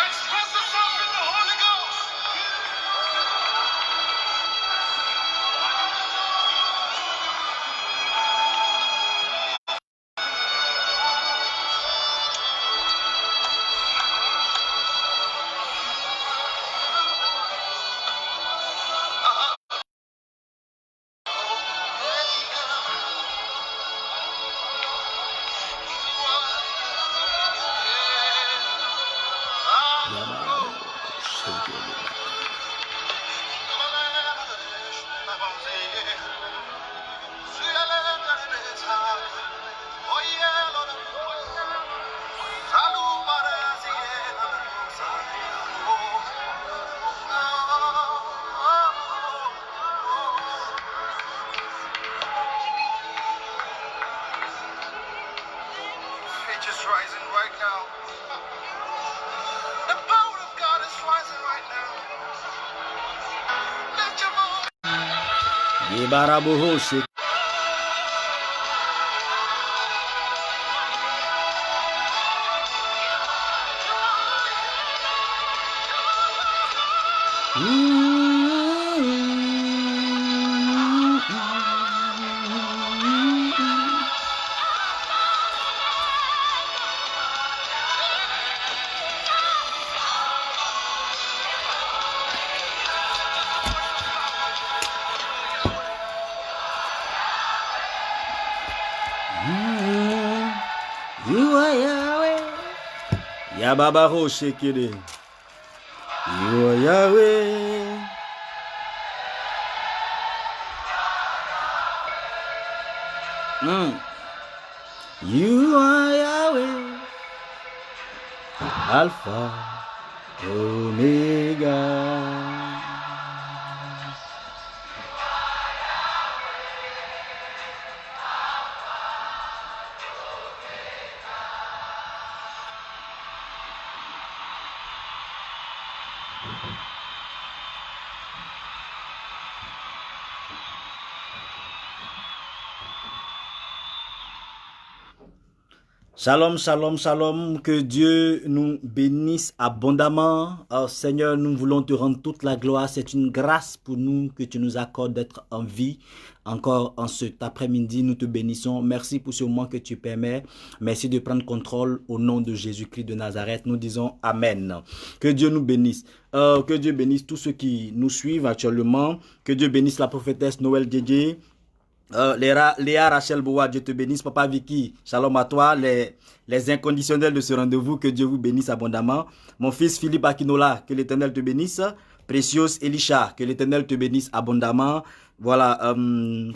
Express yourself in the Holy Ghost. Faith is rising right now. The power of God is rising right now. Lift your voice. You are Yahweh. Yababa Shekiri. You are Yahweh. You are Yahweh. Alpha, Omega. Shalom, shalom, shalom, que Dieu nous bénisse abondamment. Oh, Seigneur, nous voulons te rendre toute la gloire. C'est une grâce pour nous que tu nous accordes d'être en vie. Encore en cet après-midi, nous te bénissons. Merci pour ce moment que tu permets. Merci de prendre contrôle au nom de Jésus-Christ de Nazareth. Nous disons Amen. Que Dieu nous bénisse. Que Dieu bénisse tous ceux qui nous suivent actuellement. Que Dieu bénisse la prophétesse Noël Djedje. Léa Rachel Boa, Dieu te bénisse. Papa Vicky, shalom à toi. Les inconditionnels de ce rendez-vous, que Dieu vous bénisse abondamment. Mon fils Philippe Akinola, que l'Éternel te bénisse. Précieux Elisha, que l'Éternel te bénisse abondamment. Voilà,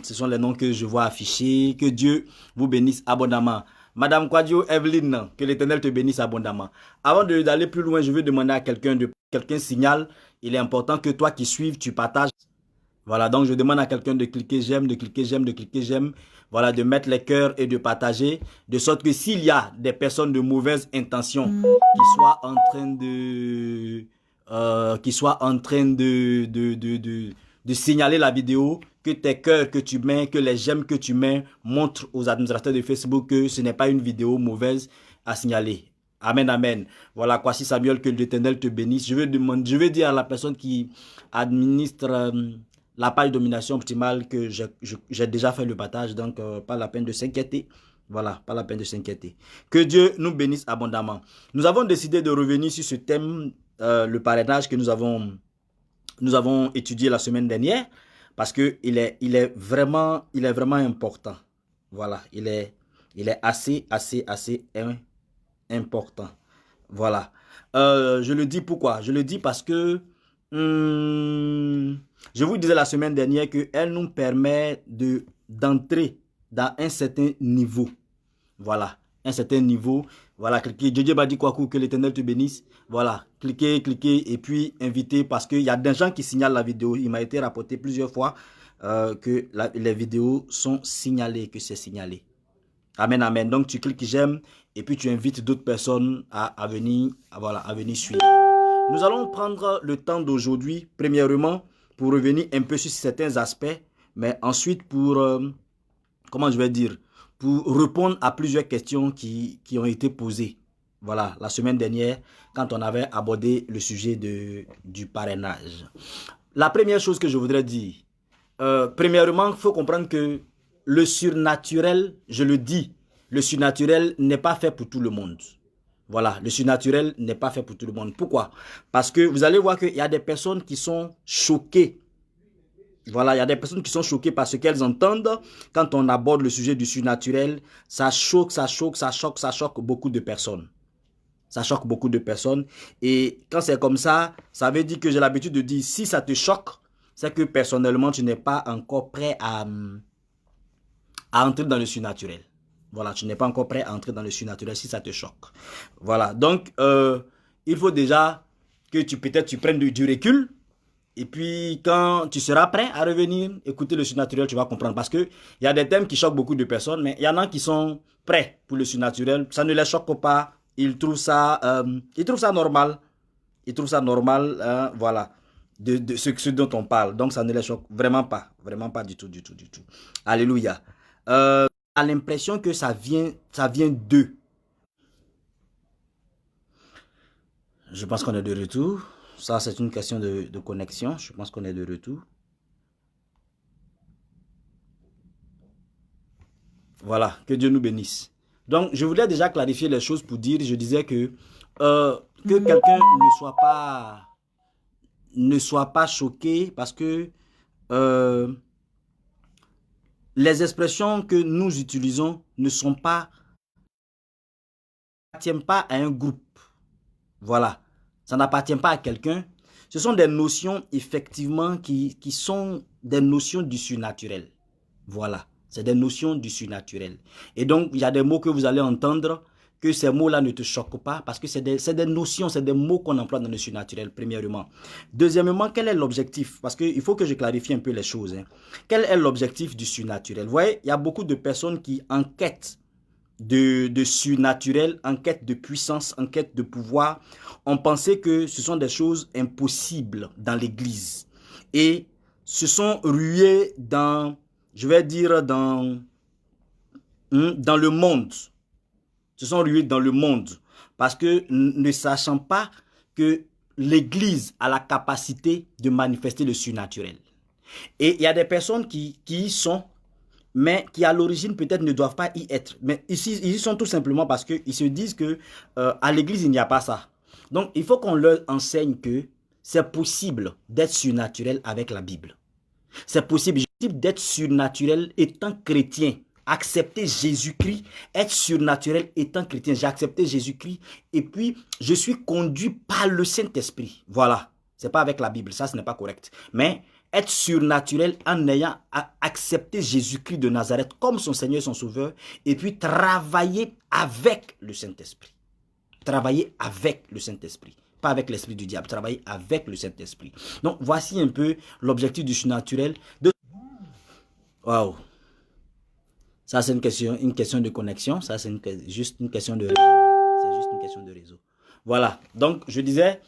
ce sont les noms que je vois affichés. Que Dieu vous bénisse abondamment. Madame Quadio Evelyne, que l'Éternel te bénisse abondamment. Avant d'aller plus loin, je veux demander à quelqu'un signale. Il est important que toi qui suives, tu partages. Voilà, donc je demande à quelqu'un de cliquer j'aime, de cliquer j'aime, de cliquer j'aime. Voilà, de mettre les cœurs et de partager. De sorte que s'il y a des personnes de mauvaise intention qui soient en train de signaler la vidéo, que tes cœurs que tu mets, que les j'aime que tu mets montrent aux administrateurs de Facebook que ce n'est pas une vidéo mauvaise à signaler. Amen, amen. Voilà, Kwasi Samuel, que l'Éternel te bénisse. Je vais dire à la personne qui administre la page domination optimale que j'ai déjà fait le partage, donc pas la peine de s'inquiéter. Voilà, pas la peine de s'inquiéter. Que Dieu nous bénisse abondamment. Nous avons décidé de revenir sur ce thème, le parrainage que nous avons étudié la semaine dernière, parce que il est vraiment important. Voilà, il est assez important. Voilà. Je le dis pourquoi? Je le dis parce que je vous disais la semaine dernière qu'elle nous permet d'entrer dans un certain niveau. Voilà. un certain niveau, voilà, cliquez. Dieu Badi Kwaku, que l'Éternel te bénisse. Voilà, cliquez et puis invitez parce qu'il y a des gens qui signalent la vidéo. Il m'a été rapporté plusieurs fois que les vidéos sont signalées, que c'est signalé. Amen, amen. Donc tu cliques j'aime et puis tu invites d'autres personnes à venir, voilà, à venir suivre. Nous allons prendre le temps d'aujourd'hui, premièrement, pour revenir un peu sur certains aspects, mais ensuite pour, comment je vais dire, pour répondre à plusieurs questions qui ont été posées. Voilà, la semaine dernière, quand on avait abordé le sujet du parrainage. La première chose que je voudrais dire, premièrement, il faut comprendre que le surnaturel, je le dis, le surnaturel n'est pas fait pour tout le monde. Voilà, le surnaturel n'est pas fait pour tout le monde. Pourquoi? Parce que vous allez voir qu'il y a des personnes qui sont choquées. Voilà, il y a des personnes qui sont choquées par ce qu'elles entendent quand on aborde le sujet du surnaturel. Ça choque beaucoup de personnes. Ça choque beaucoup de personnes. Et quand c'est comme ça veut dire que j'ai l'habitude de dire, si ça te choque, c'est que personnellement, tu n'es pas encore prêt à entrer dans le surnaturel. Voilà, tu n'es pas encore prêt à entrer dans le surnaturel si ça te choque. Voilà, donc il faut déjà que tu prennes du recul. Et puis quand tu seras prêt à revenir écouter le surnaturel, tu vas comprendre. Parce qu'il y a des thèmes qui choquent beaucoup de personnes, mais il y en a qui sont prêts pour le surnaturel. Ça ne les choque pas. Ils trouvent ça normal. Ils trouvent ça normal, voilà, de ce dont on parle. Donc ça ne les choque vraiment pas du tout. Alléluia. A l'impression que ça vient d'eux. Je pense qu'on est de retour. Ça, c'est une question de connexion. Je pense qu'on est de retour. Voilà, que Dieu nous bénisse. Donc, je voulais déjà clarifier les choses pour dire, je disais que quelqu'un ne soit pas choqué parce que les expressions que nous utilisons ne appartiennent pas à un groupe. Voilà. Ça n'appartient pas à quelqu'un. Ce sont des notions, effectivement, qui sont des notions du surnaturel. Voilà. C'est des notions du surnaturel. Et donc, il y a des mots que vous allez entendre, que ces mots-là ne te choquent pas, parce que c'est des notions, c'est des mots qu'on emploie dans le surnaturel, premièrement. Deuxièmement, quel est l'objectif? Parce qu'il faut que je clarifie un peu les choses. Quel est l'objectif du surnaturel? Vous voyez, il y a beaucoup de personnes qui enquêtent de surnaturel, en quête de puissance, en quête de pouvoir. On pensait que ce sont des choses impossibles dans l'église. Et se sont rués dans, je vais dire, dans le monde. Se sont rués dans le monde. Parce que ne sachant pas que l'église a la capacité de manifester le surnaturel. Et il y a des personnes qui y sont, mais qui à l'origine peut-être ne doivent pas y être. Mais ici, ils y sont tout simplement parce qu'ils se disent que à l'église, il n'y a pas ça. Donc, il faut qu'on leur enseigne que c'est possible d'être surnaturel avec la Bible. C'est possible d'être surnaturel étant chrétien. Accepter Jésus-Christ, être surnaturel étant chrétien. J'ai accepté Jésus-Christ et puis je suis conduit par le Saint-Esprit. Voilà, c'est pas avec la Bible, ça ce n'est pas correct. Mais être surnaturel en ayant accepté Jésus-Christ de Nazareth comme son Seigneur et son Sauveur, et puis travailler avec le Saint-Esprit. Travailler avec le Saint-Esprit. Pas avec l'esprit du diable, travailler avec le Saint-Esprit. Donc, voici un peu l'objectif du surnaturel. Waouh! Ça, c'est une question de connexion. Ça, c'est juste une question de réseau. C'est juste une question de réseau. Voilà. Donc, je disais,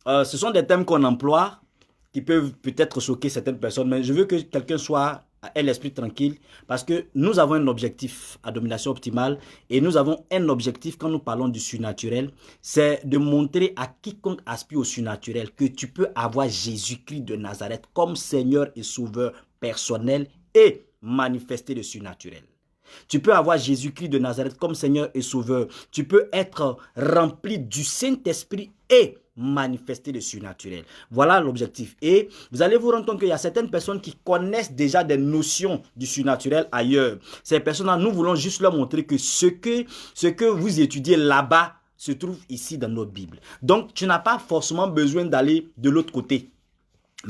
ce sont des thèmes qu'on emploie qui peuvent peut-être choquer certaines personnes, mais je veux que quelqu'un ait l'esprit tranquille parce que nous avons un objectif à domination optimale et nous avons un objectif quand nous parlons du surnaturel, c'est de montrer à quiconque aspire au surnaturel que tu peux avoir Jésus-Christ de Nazareth comme Seigneur et Sauveur personnel et manifester le surnaturel. Tu peux avoir Jésus-Christ de Nazareth comme Seigneur et Sauveur. Tu peux être rempli du Saint-Esprit et manifester le surnaturel. Voilà l'objectif. Et vous allez vous rendre compte qu'il y a certaines personnes qui connaissent déjà des notions du surnaturel ailleurs. Ces personnes-là, nous voulons juste leur montrer que ce que vous étudiez là-bas se trouve ici dans notre Bible. Donc, tu n'as pas forcément besoin d'aller de l'autre côté.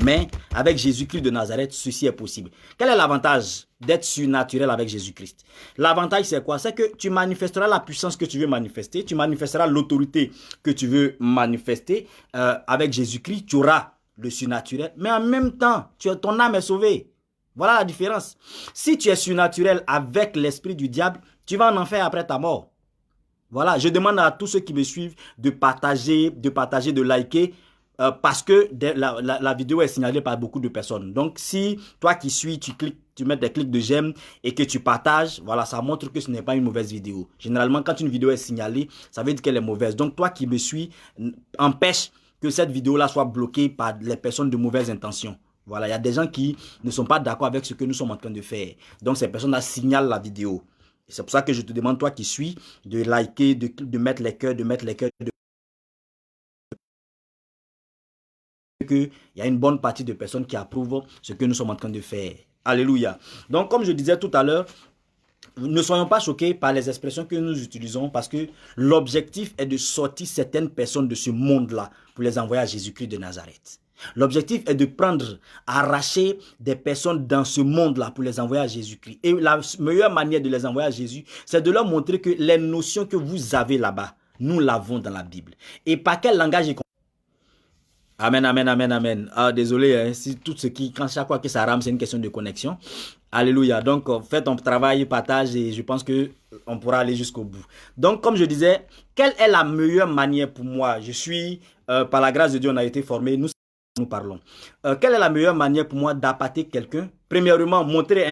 Mais avec Jésus-Christ de Nazareth, ceci est possible. Quel est l'avantage d'être surnaturel avec Jésus-Christ? L'avantage, c'est quoi? C'est que tu manifesteras la puissance que tu veux manifester, tu manifesteras l'autorité que tu veux manifester. Avec Jésus-Christ, tu auras le surnaturel, mais en même temps, ton âme est sauvée. Voilà la différence. Si tu es surnaturel avec l'esprit du diable, tu vas en enfer après ta mort. Voilà, je demande à tous ceux qui me suivent de partager, de liker, parce que la vidéo est signalée par beaucoup de personnes. Donc, si toi qui suis, tu cliques, tu mets des clics de j'aime et que tu partages, voilà, ça montre que ce n'est pas une mauvaise vidéo. Généralement, quand une vidéo est signalée, ça veut dire qu'elle est mauvaise. Donc, toi qui me suis, empêche que cette vidéo-là soit bloquée par les personnes de mauvaises intentions. Voilà, il y a des gens qui ne sont pas d'accord avec ce que nous sommes en train de faire. Donc, ces personnes-là signalent la vidéo. C'est pour ça que je te demande, toi qui suis, de liker, de mettre les cœurs, qu'il y a une bonne partie de personnes qui approuvent ce que nous sommes en train de faire. Alléluia. Donc, comme je disais tout à l'heure, ne soyons pas choqués par les expressions que nous utilisons parce que l'objectif est de sortir certaines personnes de ce monde-là pour les envoyer à Jésus-Christ de Nazareth. L'objectif est de prendre, arracher des personnes dans ce monde-là pour les envoyer à Jésus-Christ. Et la meilleure manière de les envoyer à Jésus, c'est de leur montrer que les notions que vous avez là-bas, nous l'avons dans la Bible. Et par quel langage ils... Amen, amen, amen, amen. Ah, désolé, hein, si tout ce qui, quand chaque fois que ça rame, c'est une question de connexion. Alléluia. Donc, fais ton travail, partage et je pense que on pourra aller jusqu'au bout. Donc, comme je disais, quelle est la meilleure manière pour moi? Je suis, par la grâce de Dieu, on a été formés, nous parlons. Quelle est la meilleure manière pour moi d'appâter quelqu'un? Premièrement, montrer un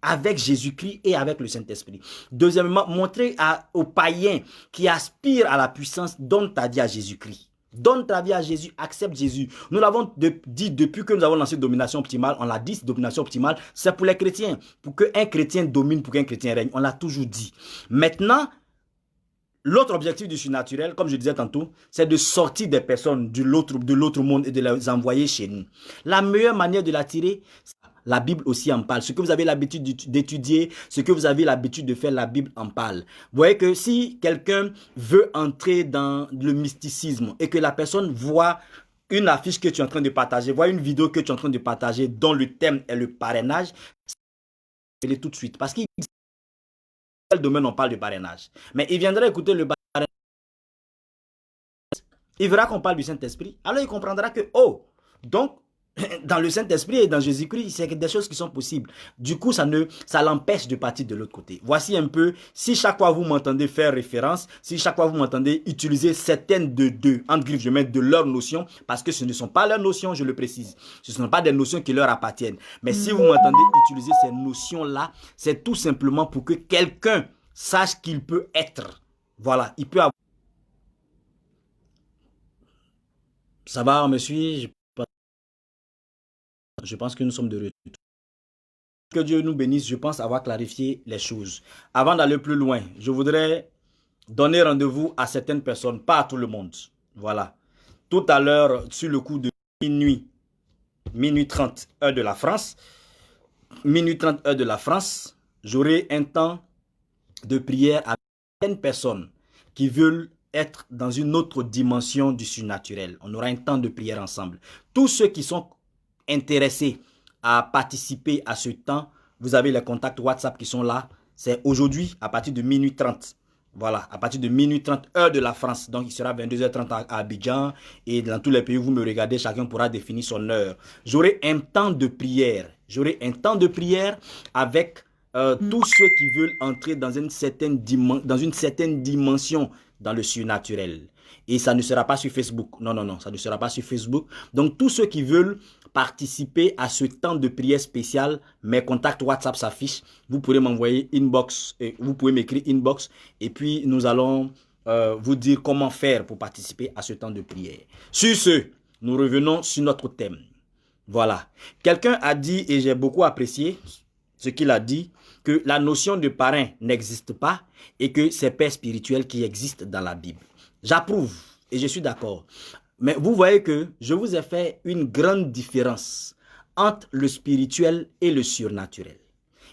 avec Jésus-Christ et avec le Saint-Esprit. Deuxièmement, montrer aux païens qui aspirent à la puissance, donne ta vie à Jésus-Christ. Donne ta vie à Jésus, accepte Jésus. Nous l'avons dit depuis que nous avons lancé Domination Optimale, on l'a dit, Domination Optimale, c'est pour les chrétiens. Pour qu'un chrétien domine, pour qu'un chrétien règne. On l'a toujours dit. Maintenant, l'autre objectif du surnaturel, comme je disais tantôt, c'est de sortir des personnes de l'autre monde et de les envoyer chez nous. La meilleure manière de l'attirer, la Bible aussi en parle. Ce que vous avez l'habitude d'étudier, ce que vous avez l'habitude de faire, la Bible en parle. Vous voyez que si quelqu'un veut entrer dans le mysticisme et que la personne voit une affiche que tu es en train de partager, voit une vidéo que tu es en train de partager dont le thème est le parrainage, c'est tout de suite. Parce qu'il quel domaine on parle de parrainage. Mais il viendra écouter le parrainage. Il verra qu'on parle du Saint-Esprit. Alors il comprendra que, oh, donc, dans le Saint-Esprit et dans Jésus-Christ, c'est des choses qui sont possibles. Du coup, ça l'empêche de partir de l'autre côté. Voici un peu, si chaque fois vous m'entendez faire référence, si chaque fois vous m'entendez utiliser certaines entre griffes, je mets de leurs notions, parce que ce ne sont pas leurs notions, je le précise. Ce ne sont pas des notions qui leur appartiennent. Mais si vous m'entendez utiliser ces notions-là, c'est tout simplement pour que quelqu'un sache qu'il peut être. Voilà, il peut avoir... Ça va, on me suit? Je pense que nous sommes de retour. Que Dieu nous bénisse, je pense avoir clarifié les choses. Avant d'aller plus loin, je voudrais donner rendez-vous à certaines personnes, pas à tout le monde. Voilà. Tout à l'heure, sur le coup de minuit 30, heure de la France, minuit 30, heure de la France, j'aurai un temps de prière avec certaines personnes qui veulent être dans une autre dimension du surnaturel. On aura un temps de prière ensemble. Tous ceux qui sont intéressés à participer à ce temps, vous avez les contacts WhatsApp qui sont là. C'est aujourd'hui à partir de minuit 30. Voilà, à partir de minuit 30, heure de la France. Donc, il sera 22h30 à Abidjan. Et dans tous les pays où vous me regardez, chacun pourra définir son heure. J'aurai un temps de prière. J'aurai un temps de prière avec tous ceux qui veulent entrer dans une certaine dimension dans le surnaturel. Et ça ne sera pas sur Facebook. Non, non, non, ça ne sera pas sur Facebook. Donc, tous ceux qui veulent participer à ce temps de prière spécial, mes contacts WhatsApp s'affichent. Vous pourrez m'envoyer inbox, et vous pouvez m'écrire inbox. Et puis, nous allons vous dire comment faire pour participer à ce temps de prière. Sur ce, nous revenons sur notre thème. Voilà. Quelqu'un a dit, et j'ai beaucoup apprécié ce qu'il a dit, que la notion de parrain n'existe pas et que c'est pères spirituels qui existent dans la Bible. J'approuve et je suis d'accord. Mais vous voyez que je vous ai fait une grande différence entre le spirituel et le surnaturel.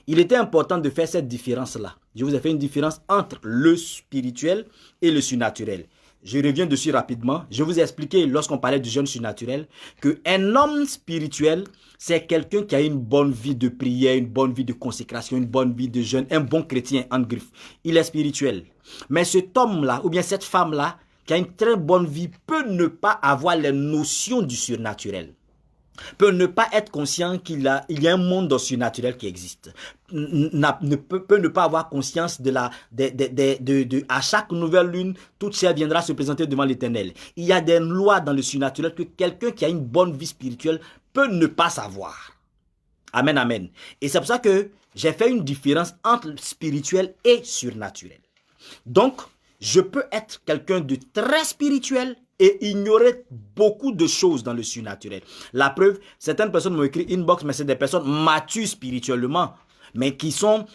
Il était important de faire cette différence-là. Je vous ai fait une différence entre le spirituel et le surnaturel. je reviens dessus rapidement. Je vous ai expliqué lorsqu'on parlait du jeûne surnaturel qu'un homme spirituel, c'est quelqu'un qui a une bonne vie de prière, une bonne vie de consécration, une bonne vie de jeûne, un bon chrétien en griffe. Il est spirituel. Mais cet homme-là, ou bien cette femme-là, qui a une très bonne vie, peut ne pas avoir les notions du surnaturel. Peut ne pas être conscient qu'il y a un monde surnaturel qui existe. Peut ne pas avoir conscience à chaque nouvelle lune, toute chair viendra se présenter devant l'Éternel. Il y a des lois dans le surnaturel que quelqu'un qui a une bonne vie spirituelle peut ne pas savoir. Amen, amen. Et c'est pour ça que j'ai fait une différence entre spirituel et surnaturel. Donc, je peux être quelqu'un de très spirituel et ignorer beaucoup de choses dans le surnaturel. La preuve, certaines personnes m'ont écrit inbox, mais c'est des personnes matures spirituellement, mais qui sont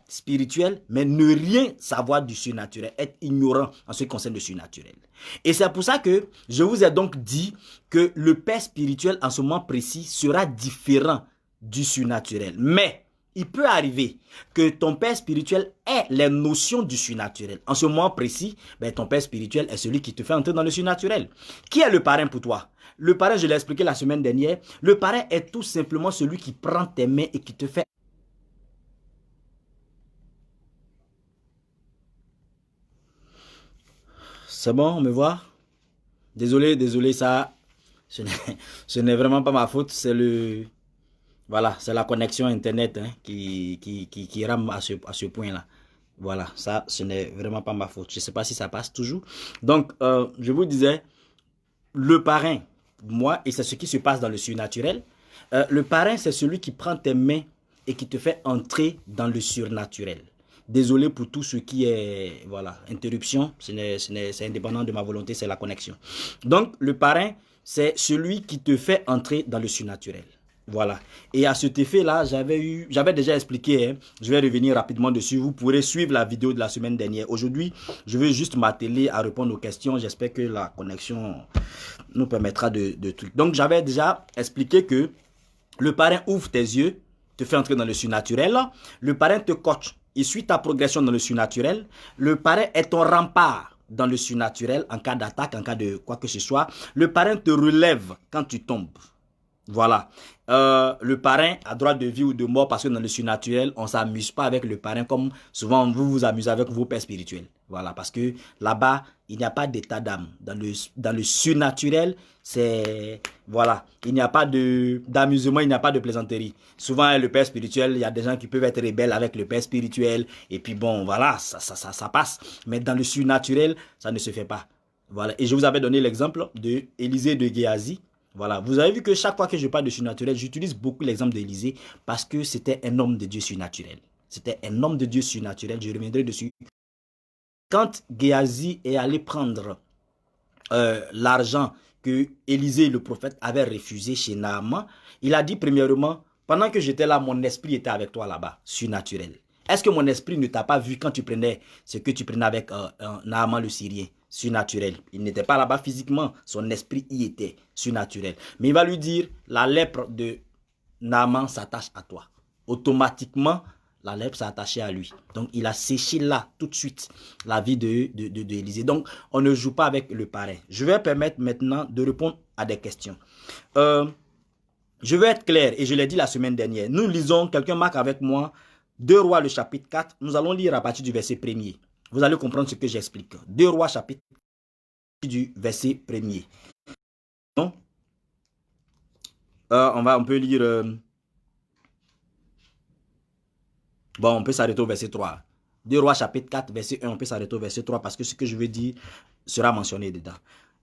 spirituelles, mais ne rien savoir du surnaturel, être ignorant en ce qui concerne le surnaturel. Et c'est pour ça que je vous ai donc dit que le père spirituel en ce moment précis sera différent du surnaturel. Mais il peut arriver que ton père spirituel ait les notions du surnaturel. En ce moment précis, ton père spirituel est celui qui te fait entrer dans le surnaturel. Qui est le parrain pour toi? Le parrain, je l'ai expliqué la semaine dernière, le parrain est tout simplement celui qui prend tes mains et qui te fait... C'est bon, on me voit? Désolé, ça, ce n'est vraiment pas ma faute, c'est le... Voilà, c'est la connexion Internet qui rame à ce point-là. Voilà, ça, ce n'est vraiment pas ma faute. Je ne sais pas si ça passe toujours. Donc, je vous disais, le parrain, moi, et c'est ce qui se passe dans le surnaturel, le parrain, c'est celui qui prend tes mains et qui te fait entrer dans le surnaturel. Désolé pour tout ce qui est, voilà, interruption, c'est indépendant de ma volonté, c'est la connexion. Donc, le parrain, c'est celui qui te fait entrer dans le surnaturel. Voilà. Et à cet effet-là, j'avais déjà expliqué, hein, je vais revenir rapidement dessus. Vous pourrez suivre la vidéo de la semaine dernière. Aujourd'hui, je vais juste m'atteler à répondre aux questions. J'espère que la connexion nous permettra de trucs. Donc, j'avais déjà expliqué que le parrain ouvre tes yeux, te fait entrer dans le surnaturel. Le parrain te coach. Il suit ta progression dans le surnaturel. Le parrain est ton rempart dans le surnaturel en cas d'attaque, en cas de quoi que ce soit. Le parrain te relève quand tu tombes. Voilà. Le parrain a droit de vie ou de mort parce que dans le surnaturel, on ne s'amuse pas avec le parrain comme souvent vous vous amusez avec vos pères spirituels. Voilà, parce que là-bas, il n'y a pas d'état d'âme. Dans le surnaturel, c'est... Voilà, il n'y a pas d'amusement, il n'y a pas de plaisanterie. Souvent, le père spirituel, il y a des gens qui peuvent être rebelles avec le père spirituel. Et puis bon, voilà, ça passe. Mais dans le surnaturel, ça ne se fait pas. Voilà, et je vous avais donné l'exemple de Élisée de Géasi. Voilà, vous avez vu que chaque fois que je parle de surnaturel, j'utilise beaucoup l'exemple d'Élisée parce que c'était un homme de Dieu surnaturel. C'était un homme de Dieu surnaturel, je reviendrai dessus. Quand Géasi est allé prendre l'argent que Élisée, le prophète, avait refusé chez Naaman, il a dit premièrement, pendant que j'étais là, mon esprit était avec toi là-bas, surnaturel. Est-ce que mon esprit ne t'a pas vu quand tu prenais ce que tu prenais avec Naaman le Syrien? Surnaturel. Il n'était pas là-bas physiquement, son esprit y était, surnaturel. Mais il va lui dire, la lèpre de Naaman s'attache à toi. Automatiquement, la lèpre s'est attachée à lui. Donc, il a séché là, tout de suite, la vie d'Élisée. Donc, on ne joue pas avec le parrain. Je vais permettre maintenant de répondre à des questions. Je vais être clair, et je l'ai dit la semaine dernière. Nous lisons, quelqu'un marque avec moi, 2 Rois, le chapitre 4. Nous allons lire à partir du verset 1er. Vous allez comprendre ce que j'explique. 2 Rois, chapitre 4, du verset 1er. Donc, on peut lire... bon, on peut s'arrêter au verset 3. 2 Rois, chapitre 4, verset 1, on peut s'arrêter au verset 3 parce que ce que je veux dire sera mentionné dedans.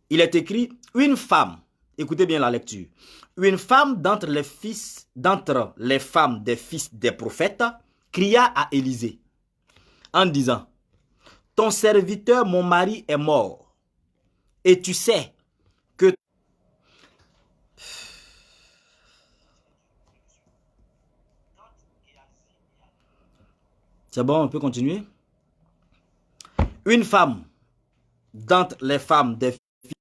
Il est écrit, une femme, écoutez bien la lecture, une femme d'entre les femmes des fils des prophètes cria à Élisée en disant, ton serviteur, mon mari, est mort. Et tu sais que... C'est bon, on peut continuer. Une femme d'entre les femmes des filles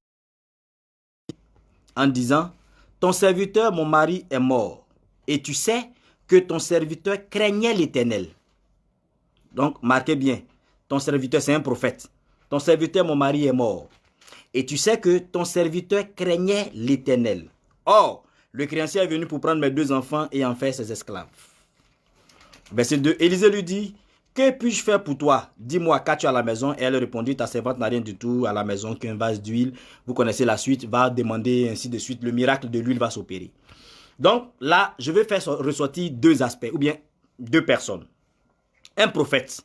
en disant, ton serviteur, mon mari, est mort. Et tu sais que ton serviteur craignait l'Éternel. Donc, marquez bien, ton serviteur, c'est un prophète. Ton serviteur, mon mari, est mort. Et tu sais que ton serviteur craignait l'Éternel. Or, le créancier est venu pour prendre mes 2 enfants et en faire ses esclaves. Verset 2, Élisée lui dit, que puis-je faire pour toi? Dis-moi, qu'as-tu à la maison? Et elle répondit, ta servante n'a rien du tout à la maison qu'un vase d'huile. Vous connaissez la suite, va demander ainsi de suite. Le miracle de l'huile va s'opérer. Donc là, je vais faire ressortir 2 aspects, ou bien 2 personnes. Un prophète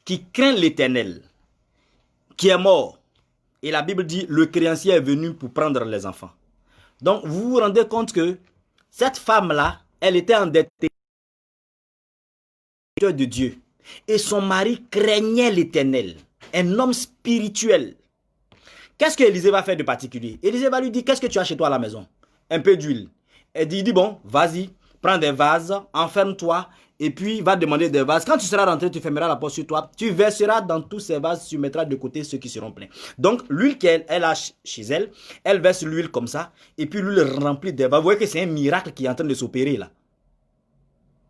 qui craint l'Éternel, qui est mort. Et la Bible dit, le créancier est venu pour prendre les enfants. Donc vous vous rendez compte que cette femme-là, elle était endettée de Dieu. Et son mari craignait l'Éternel, un homme spirituel. Qu'est-ce que Élisée va faire de particulier? Élisée va lui dire, qu'est-ce que tu as chez toi à la maison? Un peu d'huile. Elle dit, bon, vas-y, prends des vases, enferme-toi, et puis va demander des vases. Quand tu seras rentré, tu fermeras la porte sur toi, tu verseras dans tous ces vases, tu mettras de côté ceux qui seront pleins. Donc, l'huile qu'elle a chez elle, elle verse l'huile comme ça, et puis l'huile remplie des vases. Vous voyez que c'est un miracle qui est en train de s'opérer là.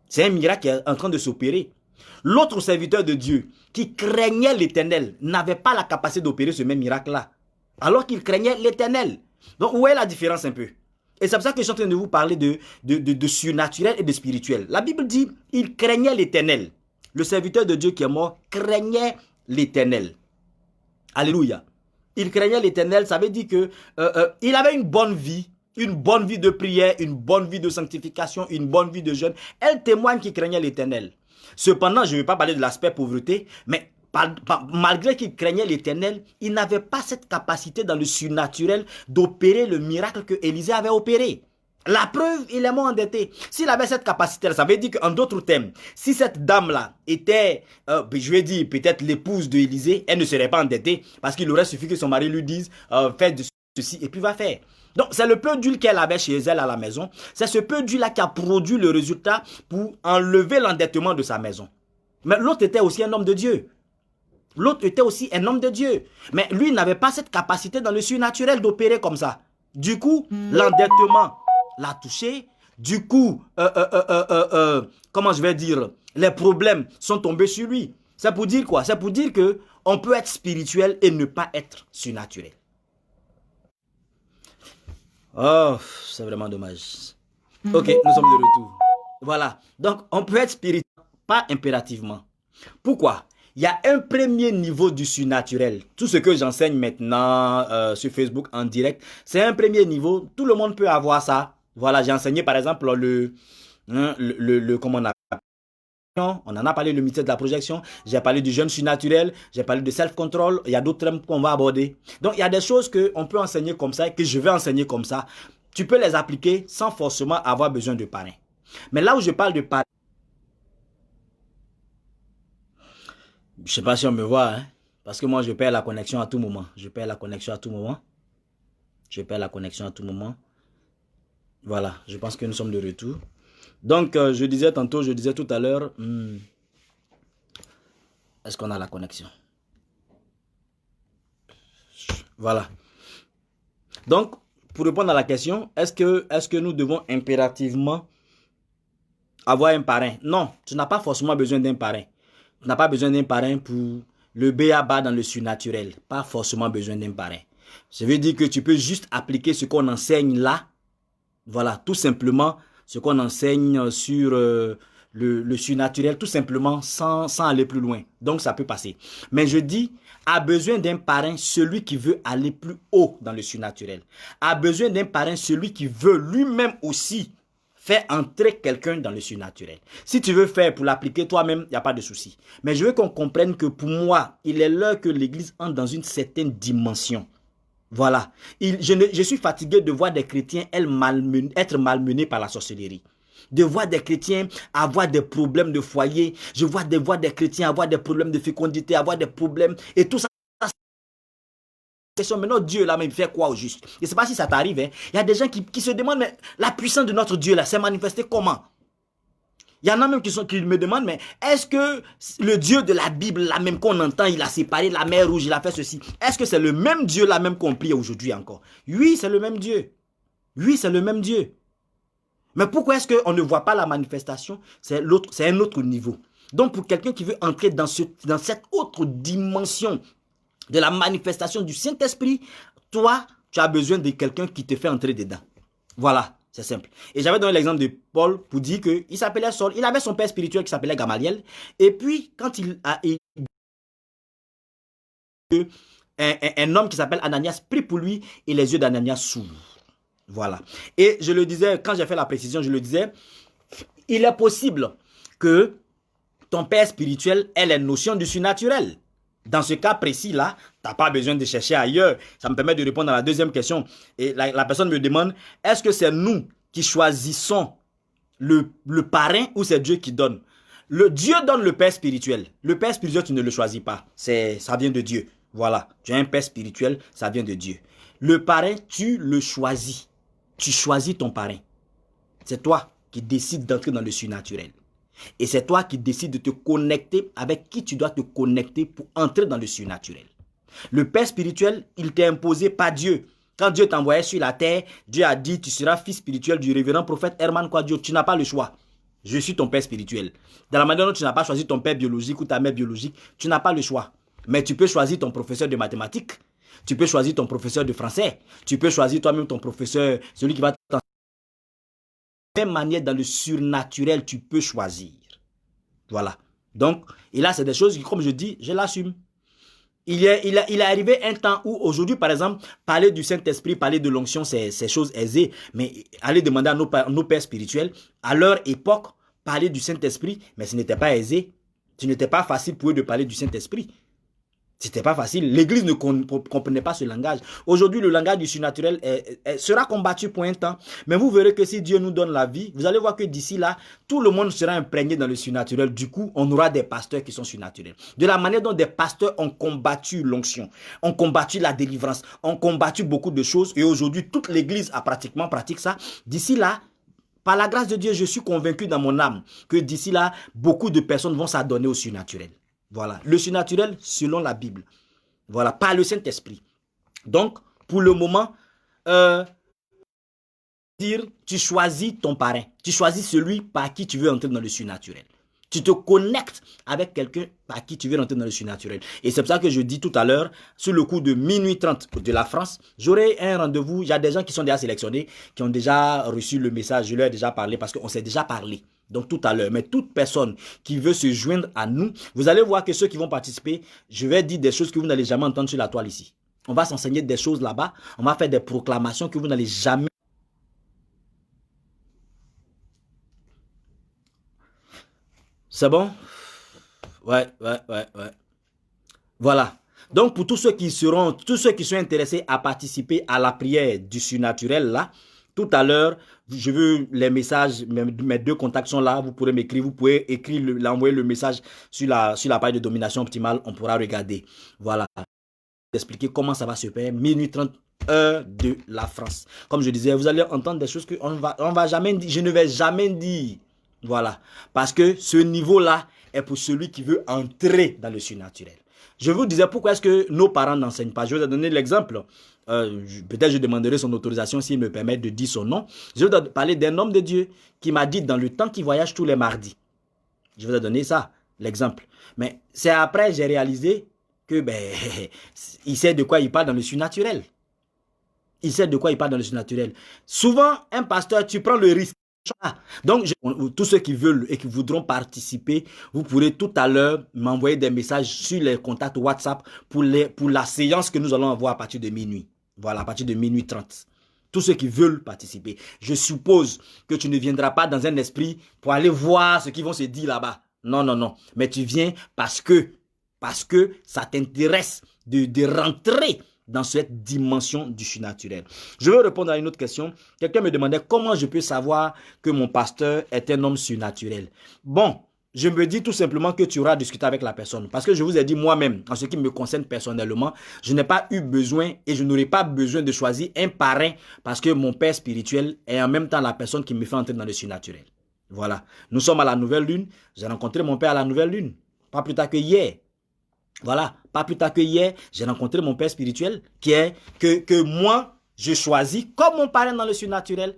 C'est un miracle qui est en train de s'opérer. L'autre serviteur de Dieu, qui craignait l'Éternel, n'avait pas la capacité d'opérer ce même miracle-là. Alors qu'il craignait l'Éternel. Donc, où est la différence un peu? Et c'est pour ça que je suis en train de vous parler de surnaturel et de spirituel. La Bible dit, il craignait l'Éternel. Le serviteur de Dieu qui est mort craignait l'Éternel. Alléluia. Il craignait l'Éternel, ça veut dire que il avait une bonne vie de prière, une bonne vie de sanctification, une bonne vie de jeûne. Elle témoigne qu'il craignait l'Éternel. Cependant, je ne vais pas parler de l'aspect pauvreté, mais malgré qu'il craignait l'Éternel, il n'avait pas cette capacité dans le surnaturel d'opérer le miracle que Élisée avait opéré. La preuve, il est mort endetté. S'il avait cette capacité, ça veut dire qu'en d'autres termes, si cette dame-là était, je vais dire, peut-être l'épouse d'Élisée, elle ne serait pas endettée parce qu'il aurait suffi que son mari lui dise, fais de ceci et puis va faire. Donc, c'est le peu d'huile qu'elle avait chez elle à la maison. C'est ce peu d'huile-là qui a produit le résultat pour enlever l'endettement de sa maison. Mais l'autre était aussi un homme de Dieu. L'autre était aussi un homme de Dieu. Mais lui n'avait pas cette capacité dans le surnaturel d'opérer comme ça. Du coup, l'endettement l'a touché. Du coup, comment je vais dire, les problèmes sont tombés sur lui. C'est pour dire quoi? C'est pour dire qu'on peut être spirituel et ne pas être surnaturel. Oh, c'est vraiment dommage. Ok, nous sommes de retour. Voilà. Donc, on peut être spirituel, pas impérativement. Pourquoi? Il y a un premier niveau du surnaturel. Tout ce que j'enseigne maintenant sur Facebook en direct, c'est un premier niveau. Tout le monde peut avoir ça. Voilà, j'ai enseigné par exemple comment on appelle. On en a parlé, le mystère de la projection. J'ai parlé du jeûne surnaturel. J'ai parlé de self-control. Il y a d'autres thèmes qu'on va aborder. Donc, il y a des choses qu'on peut enseigner comme ça et que je vais enseigner comme ça. Tu peux les appliquer sans forcément avoir besoin de parrain. Mais là où je parle de parrain, je ne sais pas si on me voit, hein, parce que moi, je perds la connexion à tout moment. Je perds la connexion à tout moment. Voilà, je pense que nous sommes de retour. Donc, je disais tout à l'heure, est-ce qu'on a la connexion? Voilà. Donc, pour répondre à la question, est-ce que nous devons impérativement avoir un parrain? Non, tu n'as pas forcément besoin d'un parrain. Tu n'as pas besoin d'un parrain pour le b.a.-ba dans le surnaturel. Pas forcément besoin d'un parrain. Ça veut dire que tu peux juste appliquer ce qu'on enseigne là. Voilà, tout simplement, ce qu'on enseigne sur le surnaturel, tout simplement, sans aller plus loin. Donc, ça peut passer. Mais je dis, a besoin d'un parrain celui qui veut aller plus haut dans le surnaturel. A besoin d'un parrain celui qui veut lui-même aussi faire entrer quelqu'un dans le surnaturel. Si tu veux faire pour l'appliquer toi-même, il n'y a pas de souci. Mais je veux qu'on comprenne que pour moi, il est l'heure que l'Église entre dans une certaine dimension. Voilà. Je suis fatigué de voir des chrétiens être malmenés par la sorcellerie. De voir des chrétiens avoir des problèmes de foyer. Je vois des chrétiens avoir des problèmes de fécondité, avoir des problèmes. Et tout ça. Mais notre Dieu là, mais il fait quoi au juste? Je ne sais pas si ça t'arrive. Hein? Il y a des gens qui se demandent, mais la puissance de notre Dieu là, s'est manifestée comment? Il y en a même qui me demandent, mais est-ce que le Dieu de la Bible, là même qu'on entend, il a séparé la mer rouge, il a fait ceci. Est-ce que c'est le même Dieu là même qu'on prie aujourd'hui encore? Oui, c'est le même Dieu. Oui, c'est le même Dieu. Mais pourquoi est-ce qu'on ne voit pas la manifestation? C'est un autre niveau. Donc, pour quelqu'un qui veut entrer dans cette autre dimension de la manifestation du Saint-Esprit, toi, tu as besoin de quelqu'un qui te fait entrer dedans. Voilà, c'est simple. Et j'avais donné l'exemple de Paul pour dire qu'il s'appelait Saul. Il avait son père spirituel qui s'appelait Gamaliel. Et puis, quand il a un homme qui s'appelle Ananias prie pour lui et les yeux d'Ananias s'ouvrent. Voilà. Et je le disais, quand j'ai fait la précision, je le disais, il est possible que ton père spirituel ait les notions du surnaturel. Dans ce cas précis-là, tu n'as pas besoin de chercher ailleurs. Ça me permet de répondre à la deuxième question. Et la personne me demande, est-ce que c'est nous qui choisissons le parrain ou c'est Dieu qui donne? Dieu donne le père spirituel. Le père spirituel, tu ne le choisis pas. Ça vient de Dieu. Voilà. Tu as un père spirituel, ça vient de Dieu. Le parrain, tu le choisis. Tu choisis ton parrain. C'est toi qui décides d'entrer dans le surnaturel. Et c'est toi qui décides de te connecter avec qui tu dois te connecter pour entrer dans le surnaturel. Le père spirituel, il t'est imposé par Dieu. Quand Dieu t'envoyait sur la terre, Dieu a dit, tu seras fils spirituel du révérend prophète Herman Kwadjo. Tu n'as pas le choix. Je suis ton père spirituel. Dans la manière dont tu n'as pas choisi ton père biologique ou ta mère biologique, tu n'as pas le choix. Mais tu peux choisir ton professeur de mathématiques. Tu peux choisir ton professeur de français. Tu peux choisir toi-même ton professeur, celui qui va t'enseigner. De la même manière, dans le surnaturel, tu peux choisir. Voilà. Donc, et là, c'est des choses qui, comme je dis, je l'assume. Il est arrivé un temps où, aujourd'hui, par exemple, parler du Saint-Esprit, parler de l'onction, c'est chose aisée. Mais aller demander à nos pères spirituels, à leur époque, parler du Saint-Esprit, mais ce n'était pas aisé. Ce n'était pas facile pour eux de parler du Saint-Esprit. C'était pas facile. L'Église ne comprenait pas ce langage. Aujourd'hui, le langage du surnaturel sera combattu pour un temps. Mais vous verrez que si Dieu nous donne la vie, vous allez voir que d'ici là, tout le monde sera imprégné dans le surnaturel. Du coup, on aura des pasteurs qui sont surnaturels. De la manière dont des pasteurs ont combattu l'onction, ont combattu la délivrance, ont combattu beaucoup de choses. Et aujourd'hui, toute l'Église pratique ça. D'ici là, par la grâce de Dieu, je suis convaincu dans mon âme que d'ici là, beaucoup de personnes vont s'adonner au surnaturel. Voilà, le surnaturel selon la Bible. Voilà, par le Saint-Esprit. Donc, pour le moment, tu choisis ton parrain. Tu choisis celui par qui tu veux entrer dans le surnaturel. Tu te connectes avec quelqu'un par qui tu veux entrer dans le surnaturel. Et c'est pour ça que je dis tout à l'heure, sur le coup de minuit 30 de la France, j'aurai un rendez-vous. Il y a des gens qui sont déjà sélectionnés, qui ont déjà reçu le message. Je leur ai déjà parlé parce qu'on s'est déjà parlé. Donc tout à l'heure, mais toute personne qui veut se joindre à nous, vous allez voir que ceux qui vont participer, je vais dire des choses que vous n'allez jamais entendre sur la toile ici. On va s'enseigner des choses là-bas, on va faire des proclamations que vous n'allez jamais. C'est bon? Ouais. Voilà. Donc pour tous ceux qui sont intéressés à participer à la prière du surnaturel là, tout à l'heure, je veux les messages, mes deux contacts sont là, vous pourrez m'écrire, vous pouvez écrire, envoyer le message sur la page de domination optimale, on pourra regarder. Voilà, expliquer comment ça va se faire, minuit 30, heure de la France. Comme je disais, vous allez entendre des choses on va jamais dire, je ne vais jamais dire. Voilà, parce que ce niveau-là est pour celui qui veut entrer dans le surnaturel. Je vous disais pourquoi est-ce que nos parents n'enseignent pas. Je vais vous donner l'exemple. Peut-être je demanderai son autorisation s'il me permet de dire son nom. Je vais parler d'un homme de Dieu qui m'a dit dans le temps qu'il voyage tous les mardis. Je vais vous donner ça, l'exemple. Mais c'est après j'ai réalisé que il sait de quoi il parle dans le surnaturel. Il sait de quoi il parle dans le surnaturel. Souvent, un pasteur, tu prends le risque. Donc, tous ceux qui veulent et qui voudront participer, vous pourrez tout à l'heure m'envoyer des messages sur les contacts WhatsApp pour la séance que nous allons avoir à partir de minuit. Voilà, à partir de minuit 30. Tous ceux qui veulent participer. Je suppose que tu ne viendras pas dans un esprit pour aller voir ce qu'ils vont se dire là-bas. Non. Mais tu viens parce que ça t'intéresse de rentrer dans cette dimension du surnaturel. Je veux répondre à une autre question. Quelqu'un me demandait comment je peux savoir que mon pasteur est un homme surnaturel. Bon, je me dis tout simplement que tu auras discuté avec la personne. Parce que je vous ai dit moi-même, en ce qui me concerne personnellement, je n'ai pas eu besoin et je n'aurai pas besoin de choisir un parrain parce que mon père spirituel est en même temps la personne qui me fait entrer dans le surnaturel. Voilà. Nous sommes à la nouvelle lune. J'ai rencontré mon père à la nouvelle lune. Pas plus tard que hier. Voilà, pas plus tard que hier, j'ai rencontré mon père spirituel qui est que moi, je choisis comme mon parrain dans le surnaturel.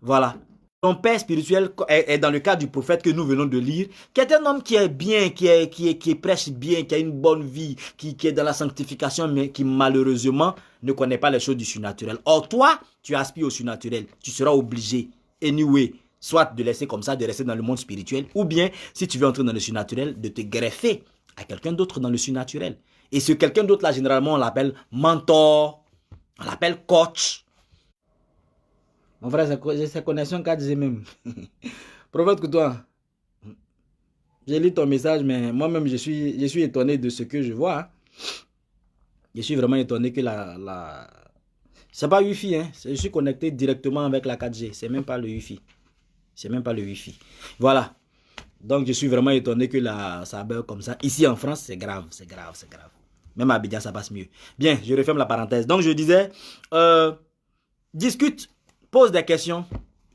Voilà. ton père spirituel est dans le cas du prophète que nous venons de lire, qui est un homme qui est bien, qui prêche bien, qui a une bonne vie, qui est dans la sanctification, mais qui malheureusement ne connaît pas les choses du surnaturel. Or, toi, tu aspires au surnaturel. Tu seras obligé, anyway, soit de laisser comme ça, de rester dans le monde spirituel, ou bien, si tu veux entrer dans le surnaturel, de te greffer à quelqu'un d'autre dans le surnaturel. Et ce quelqu'un d'autre là, généralement, on l'appelle mentor, on l'appelle coach. Mon frère, j'ai ces connexions 4G même. Prophète que toi, j'ai lu ton message, mais moi-même, je suis étonné de ce que je vois. Hein. Je suis vraiment étonné que c'est pas Wi-Fi, hein. Je suis connecté directement avec la 4G. C'est même pas le Wi-Fi. C'est même pas le Wi-Fi. Voilà. Donc, je suis vraiment étonné que ça bug comme ça. Ici, en France, c'est grave, c'est grave, c'est grave. Même à Abidjan, ça passe mieux. Bien, je referme la parenthèse. Donc, je disais, discute. Pose des questions,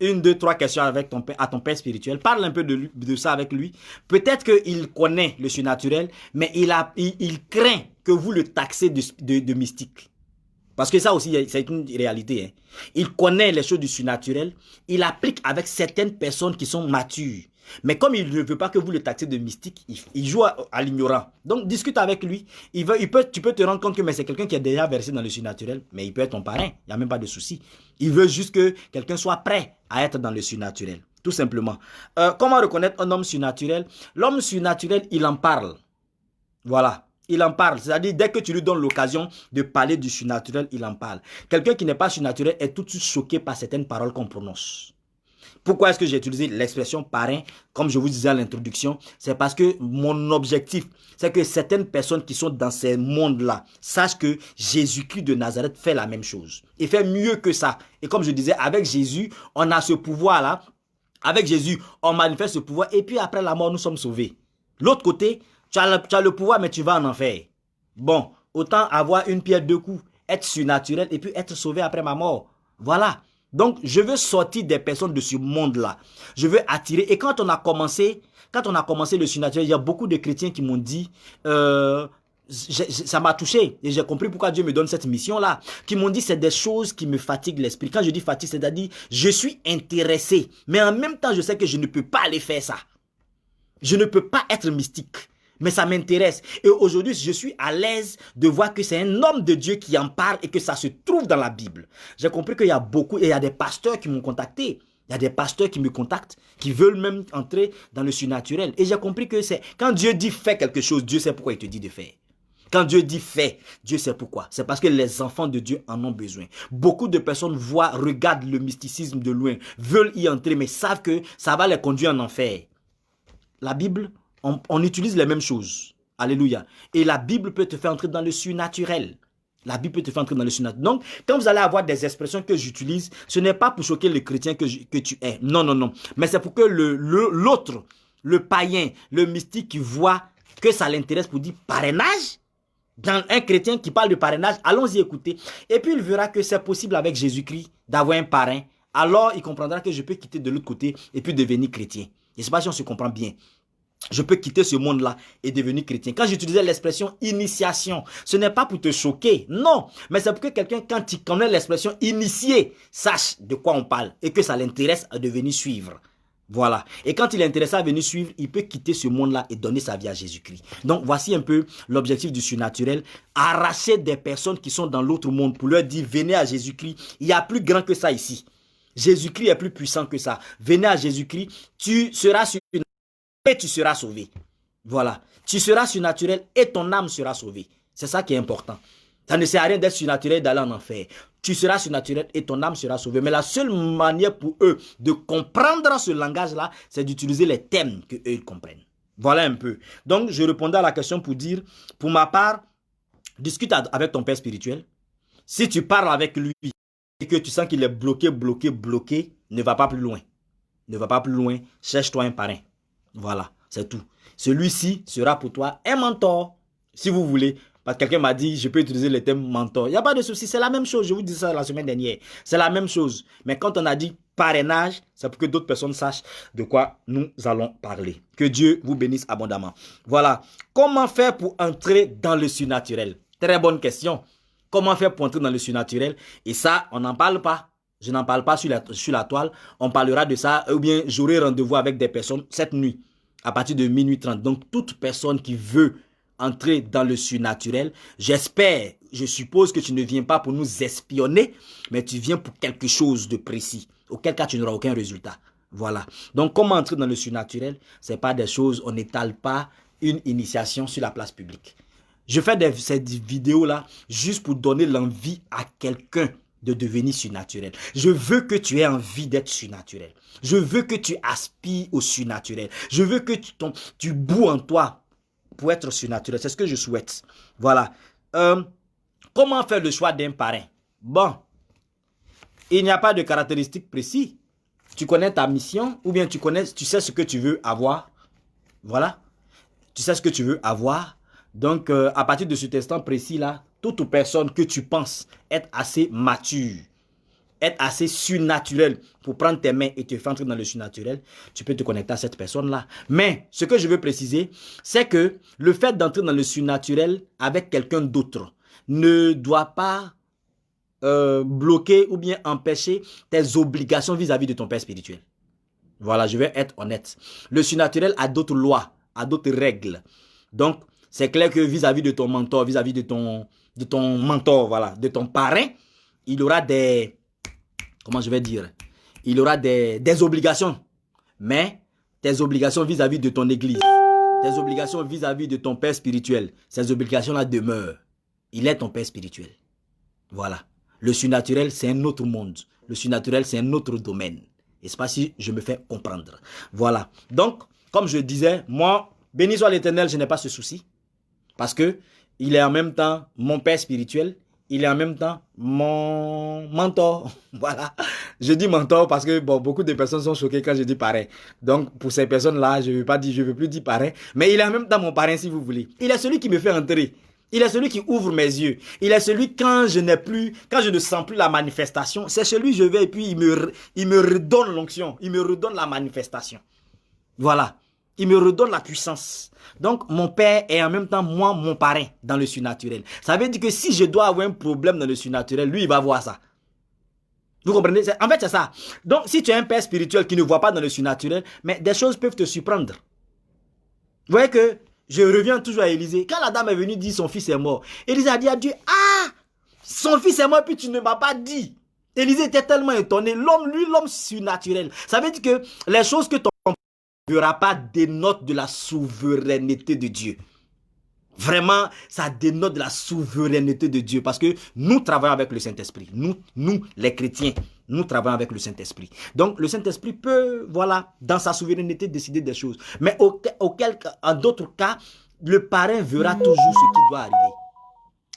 1, 2, 3 questions avec à ton père spirituel. Parle un peu de ça avec lui. Peut-être qu'il connaît le surnaturel, mais il craint que vous le taxez de mystique. Parce que ça aussi, c'est une réalité. Hein. Il connaît les choses du surnaturel. Il applique avec certaines personnes qui sont matures. Mais comme il ne veut pas que vous le taxiez de mystique, il joue à l'ignorant. Donc, discute avec lui. Tu peux te rendre compte que c'est quelqu'un qui est déjà versé dans le surnaturel, mais il peut être ton parrain. Il n'y a même pas de souci. Il veut juste que quelqu'un soit prêt à être dans le surnaturel. Tout simplement. Comment reconnaître un homme surnaturel? L'homme surnaturel, il en parle. Voilà. Il en parle. C'est-à-dire, dès que tu lui donnes l'occasion de parler du surnaturel, il en parle. Quelqu'un qui n'est pas surnaturel est tout de suite choqué par certaines paroles qu'on prononce. Pourquoi est-ce que j'ai utilisé l'expression parrain, comme je vous disais à l'introduction? C'est parce que mon objectif, c'est que certaines personnes qui sont dans ces mondes-là sachent que Jésus-Christ de Nazareth fait la même chose. Il fait mieux que ça. Et comme je disais, avec Jésus, on a ce pouvoir-là. Avec Jésus, on manifeste ce pouvoir. Et puis après la mort, nous sommes sauvés. L'autre côté, tu as le pouvoir, mais tu vas en enfer. Bon, autant avoir une pierre deux coups, être surnaturel et puis être sauvé après ma mort. Voilà. Donc, je veux sortir des personnes de ce monde-là. Je veux attirer. Et quand on a commencé le surnaturel, il y a beaucoup de chrétiens qui m'ont dit, ça m'a touché. Et j'ai compris pourquoi Dieu me donne cette mission-là. Qui m'ont dit, c'est des choses qui me fatiguent l'esprit. Quand je dis fatigue, c'est-à-dire, je suis intéressé. Mais en même temps, je sais que je ne peux pas aller faire ça. Je ne peux pas être mystique. Mais ça m'intéresse. Et aujourd'hui, je suis à l'aise de voir que c'est un homme de Dieu qui en parle et que ça se trouve dans la Bible. J'ai compris qu'il y a beaucoup, et il y a des pasteurs qui m'ont contacté. Il y a des pasteurs qui me contactent, qui veulent même entrer dans le surnaturel. Et j'ai compris que c'est, quand Dieu dit fais quelque chose, Dieu sait pourquoi il te dit de faire. Quand Dieu dit fais, Dieu sait pourquoi. C'est parce que les enfants de Dieu en ont besoin. Beaucoup de personnes regardent le mysticisme de loin, veulent y entrer, mais savent que ça va les conduire en enfer. La Bible, on utilise les mêmes choses. Alléluia. Et la Bible peut te faire entrer dans le surnaturel. La Bible peut te faire entrer dans le surnaturel. Donc, quand vous allez avoir des expressions que j'utilise, ce n'est pas pour choquer le chrétien que tu es. Non, non, non. Mais c'est pour que l'autre, le païen, le mystique qui voit que ça l'intéresse pour dire parrainage. Dans un chrétien qui parle de parrainage, allons-y écouter. Et puis, il verra que c'est possible avec Jésus-Christ d'avoir un parrain. Alors, il comprendra que je peux quitter de l'autre côté et puis devenir chrétien. Je ne sais pas si on se comprend bien. Je peux quitter ce monde-là et devenir chrétien. Quand j'utilisais l'expression initiation, ce n'est pas pour te choquer, non. Mais c'est pour que quelqu'un, quand il connaît l'expression initié, sache de quoi on parle et que ça l'intéresse à devenir suivre. Voilà. Et quand il est intéressé à venir suivre, il peut quitter ce monde-là et donner sa vie à Jésus-Christ. Donc, voici un peu l'objectif du surnaturel. Arracher des personnes qui sont dans l'autre monde pour leur dire, venez à Jésus-Christ. Il y a plus grand que ça ici. Jésus-Christ est plus puissant que ça. Venez à Jésus-Christ, tu seras surnaturel et tu seras sauvé. Voilà. Tu seras surnaturel et ton âme sera sauvée. C'est ça qui est important. Ça ne sert à rien d'être surnaturel et d'aller en enfer. Tu seras surnaturel et ton âme sera sauvée. Mais la seule manière pour eux de comprendre ce langage-là, c'est d'utiliser les thèmes qu'eux ils comprennent. Voilà un peu. Donc, je répondais à la question pour dire, pour ma part, discute avec ton père spirituel. Si tu parles avec lui et que tu sens qu'il est bloqué, ne va pas plus loin. Ne va pas plus loin. Cherche-toi un parrain. Voilà, c'est tout. Celui-ci sera pour toi un mentor, si vous voulez. Parce que quelqu'un m'a dit, je peux utiliser le terme mentor. Il n'y a pas de souci, c'est la même chose. Je vous dis ça la semaine dernière. C'est la même chose. Mais quand on a dit parrainage, c'est pour que d'autres personnes sachent de quoi nous allons parler. Que Dieu vous bénisse abondamment. Voilà. Comment faire pour entrer dans le surnaturel? Très bonne question. Comment faire pour entrer dans le surnaturel? Et ça, on n'en parle pas. Je n'en parle pas sur la toile. On parlera de ça. Ou bien j'aurai rendez-vous avec des personnes cette nuit, à partir de minuit 30. Donc, toute personne qui veut entrer dans le surnaturel, j'espère, je suppose que tu ne viens pas pour nous espionner, mais tu viens pour quelque chose de précis. Auquel cas, tu n'auras aucun résultat. Voilà. Donc, comment entrer dans le surnaturel? Ce n'est pas des choses, on n'étale pas une initiation sur la place publique. Je fais cette vidéo-là juste pour donner l'envie à quelqu'un de devenir surnaturel. Je veux que tu aies envie d'être surnaturel. Je veux que tu aspires au surnaturel. Je veux que tu boues en toi pour être surnaturel. C'est ce que je souhaite. Voilà. Comment faire le choix d'un parrain? Bon, il n'y a pas de caractéristiques précises. Tu connais ta mission ou bien tu sais ce que tu veux avoir. Voilà. Tu sais ce que tu veux avoir. Donc, à partir de cet instant précis-là, toute personne que tu penses être assez mature, être assez surnaturel pour prendre tes mains et te faire entrer dans le surnaturel, tu peux te connecter à cette personne-là. Mais, ce que je veux préciser, c'est que le fait d'entrer dans le surnaturel avec quelqu'un d'autre ne doit pas bloquer ou bien empêcher tes obligations vis-à-vis de ton père spirituel. Voilà, je vais être honnête. Le surnaturel a d'autres lois, a d'autres règles. Donc, c'est clair que vis-à-vis de ton mentor, vis-à-vis de ton mentor, voilà, de ton parrain, il aura des, comment je vais dire, il aura des obligations. Mais tes obligations vis-à-vis de ton église, tes obligations vis-à-vis de ton père spirituel, ces obligations-là demeurent. Il est ton père spirituel. Voilà. Le surnaturel, c'est un autre monde. Le surnaturel, c'est un autre domaine. Et c'est pas si je me fais comprendre. Voilà. Donc, comme je disais, moi, béni soit l'Éternel, je n'ai pas ce souci. Parce que il est en même temps mon père spirituel. Il est en même temps mon mentor. Voilà. Je dis mentor parce que bon, beaucoup de personnes sont choquées quand je dis parrain. Donc, pour ces personnes-là, je ne veux plus dire parrain. Mais il est en même temps mon parrain, si vous voulez. Il est celui qui me fait entrer. Il est celui qui ouvre mes yeux. Il est celui quand je ne sens plus la manifestation, c'est celui je vais et puis il me redonne l'onction. Il me redonne la manifestation. Voilà. Il me redonne la puissance. Donc, mon père est en même temps, moi, mon parrain dans le surnaturel. Ça veut dire que si je dois avoir un problème dans le surnaturel, lui, il va voir ça. Vous comprenez? En fait, c'est ça. Donc, si tu as un père spirituel qui ne voit pas dans le surnaturel, mais des choses peuvent te surprendre. Vous voyez que je reviens toujours à Élisée. Quand la dame est venue dire son fils est mort, Élisée a dit à Dieu, ah, son fils est mort, puis tu ne m'as pas dit. Élisée était tellement étonné. L'homme surnaturel. Ça veut dire que les choses que ton père ne verra pas dénotent de la souveraineté de Dieu. Vraiment, ça dénote de la souveraineté de Dieu parce que nous travaillons avec le Saint-Esprit. Nous, les chrétiens, nous travaillons avec le Saint-Esprit. Donc, le Saint-Esprit peut, voilà, dans sa souveraineté, décider des choses. Mais en d'autres cas, le parrain verra toujours ce qui doit arriver.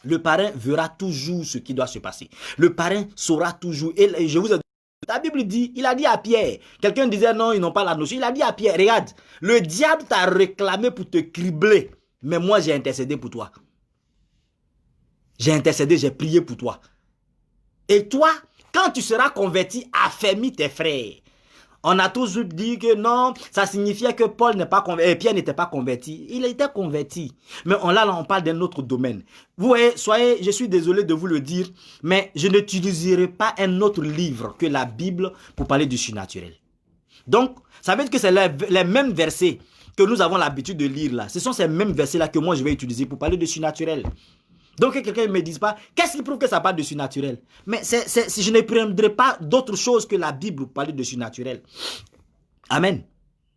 Le parrain verra toujours ce qui doit se passer. Le parrain saura toujours. Et je vous ai dit, la Bible dit, il a dit à Pierre, quelqu'un disait non, ils n'ont pas la notion. Il a dit à Pierre, regarde, le diable t'a réclamé pour te cribler. Mais moi, j'ai intercédé pour toi. J'ai intercédé, j'ai prié pour toi. Et toi, quand tu seras converti, affermis tes frères. On a toujours dit que non, ça signifiait que Pierre n'était pas converti. Il était converti. Mais là, on parle d'un autre domaine. Vous voyez, je suis désolé de vous le dire, mais je n'utiliserai pas un autre livre que la Bible pour parler du surnaturel. Donc, ça veut dire que c'est les mêmes versets que nous avons l'habitude de lire là. Ce sont ces mêmes versets-là que moi je vais utiliser pour parler de surnaturel. Donc, que quelqu'un ne me dise pas, qu'est-ce qui prouve que ça parle de surnaturel? Mais je ne prendrai pas d'autre chose que la Bible pour parler de surnaturel. Amen.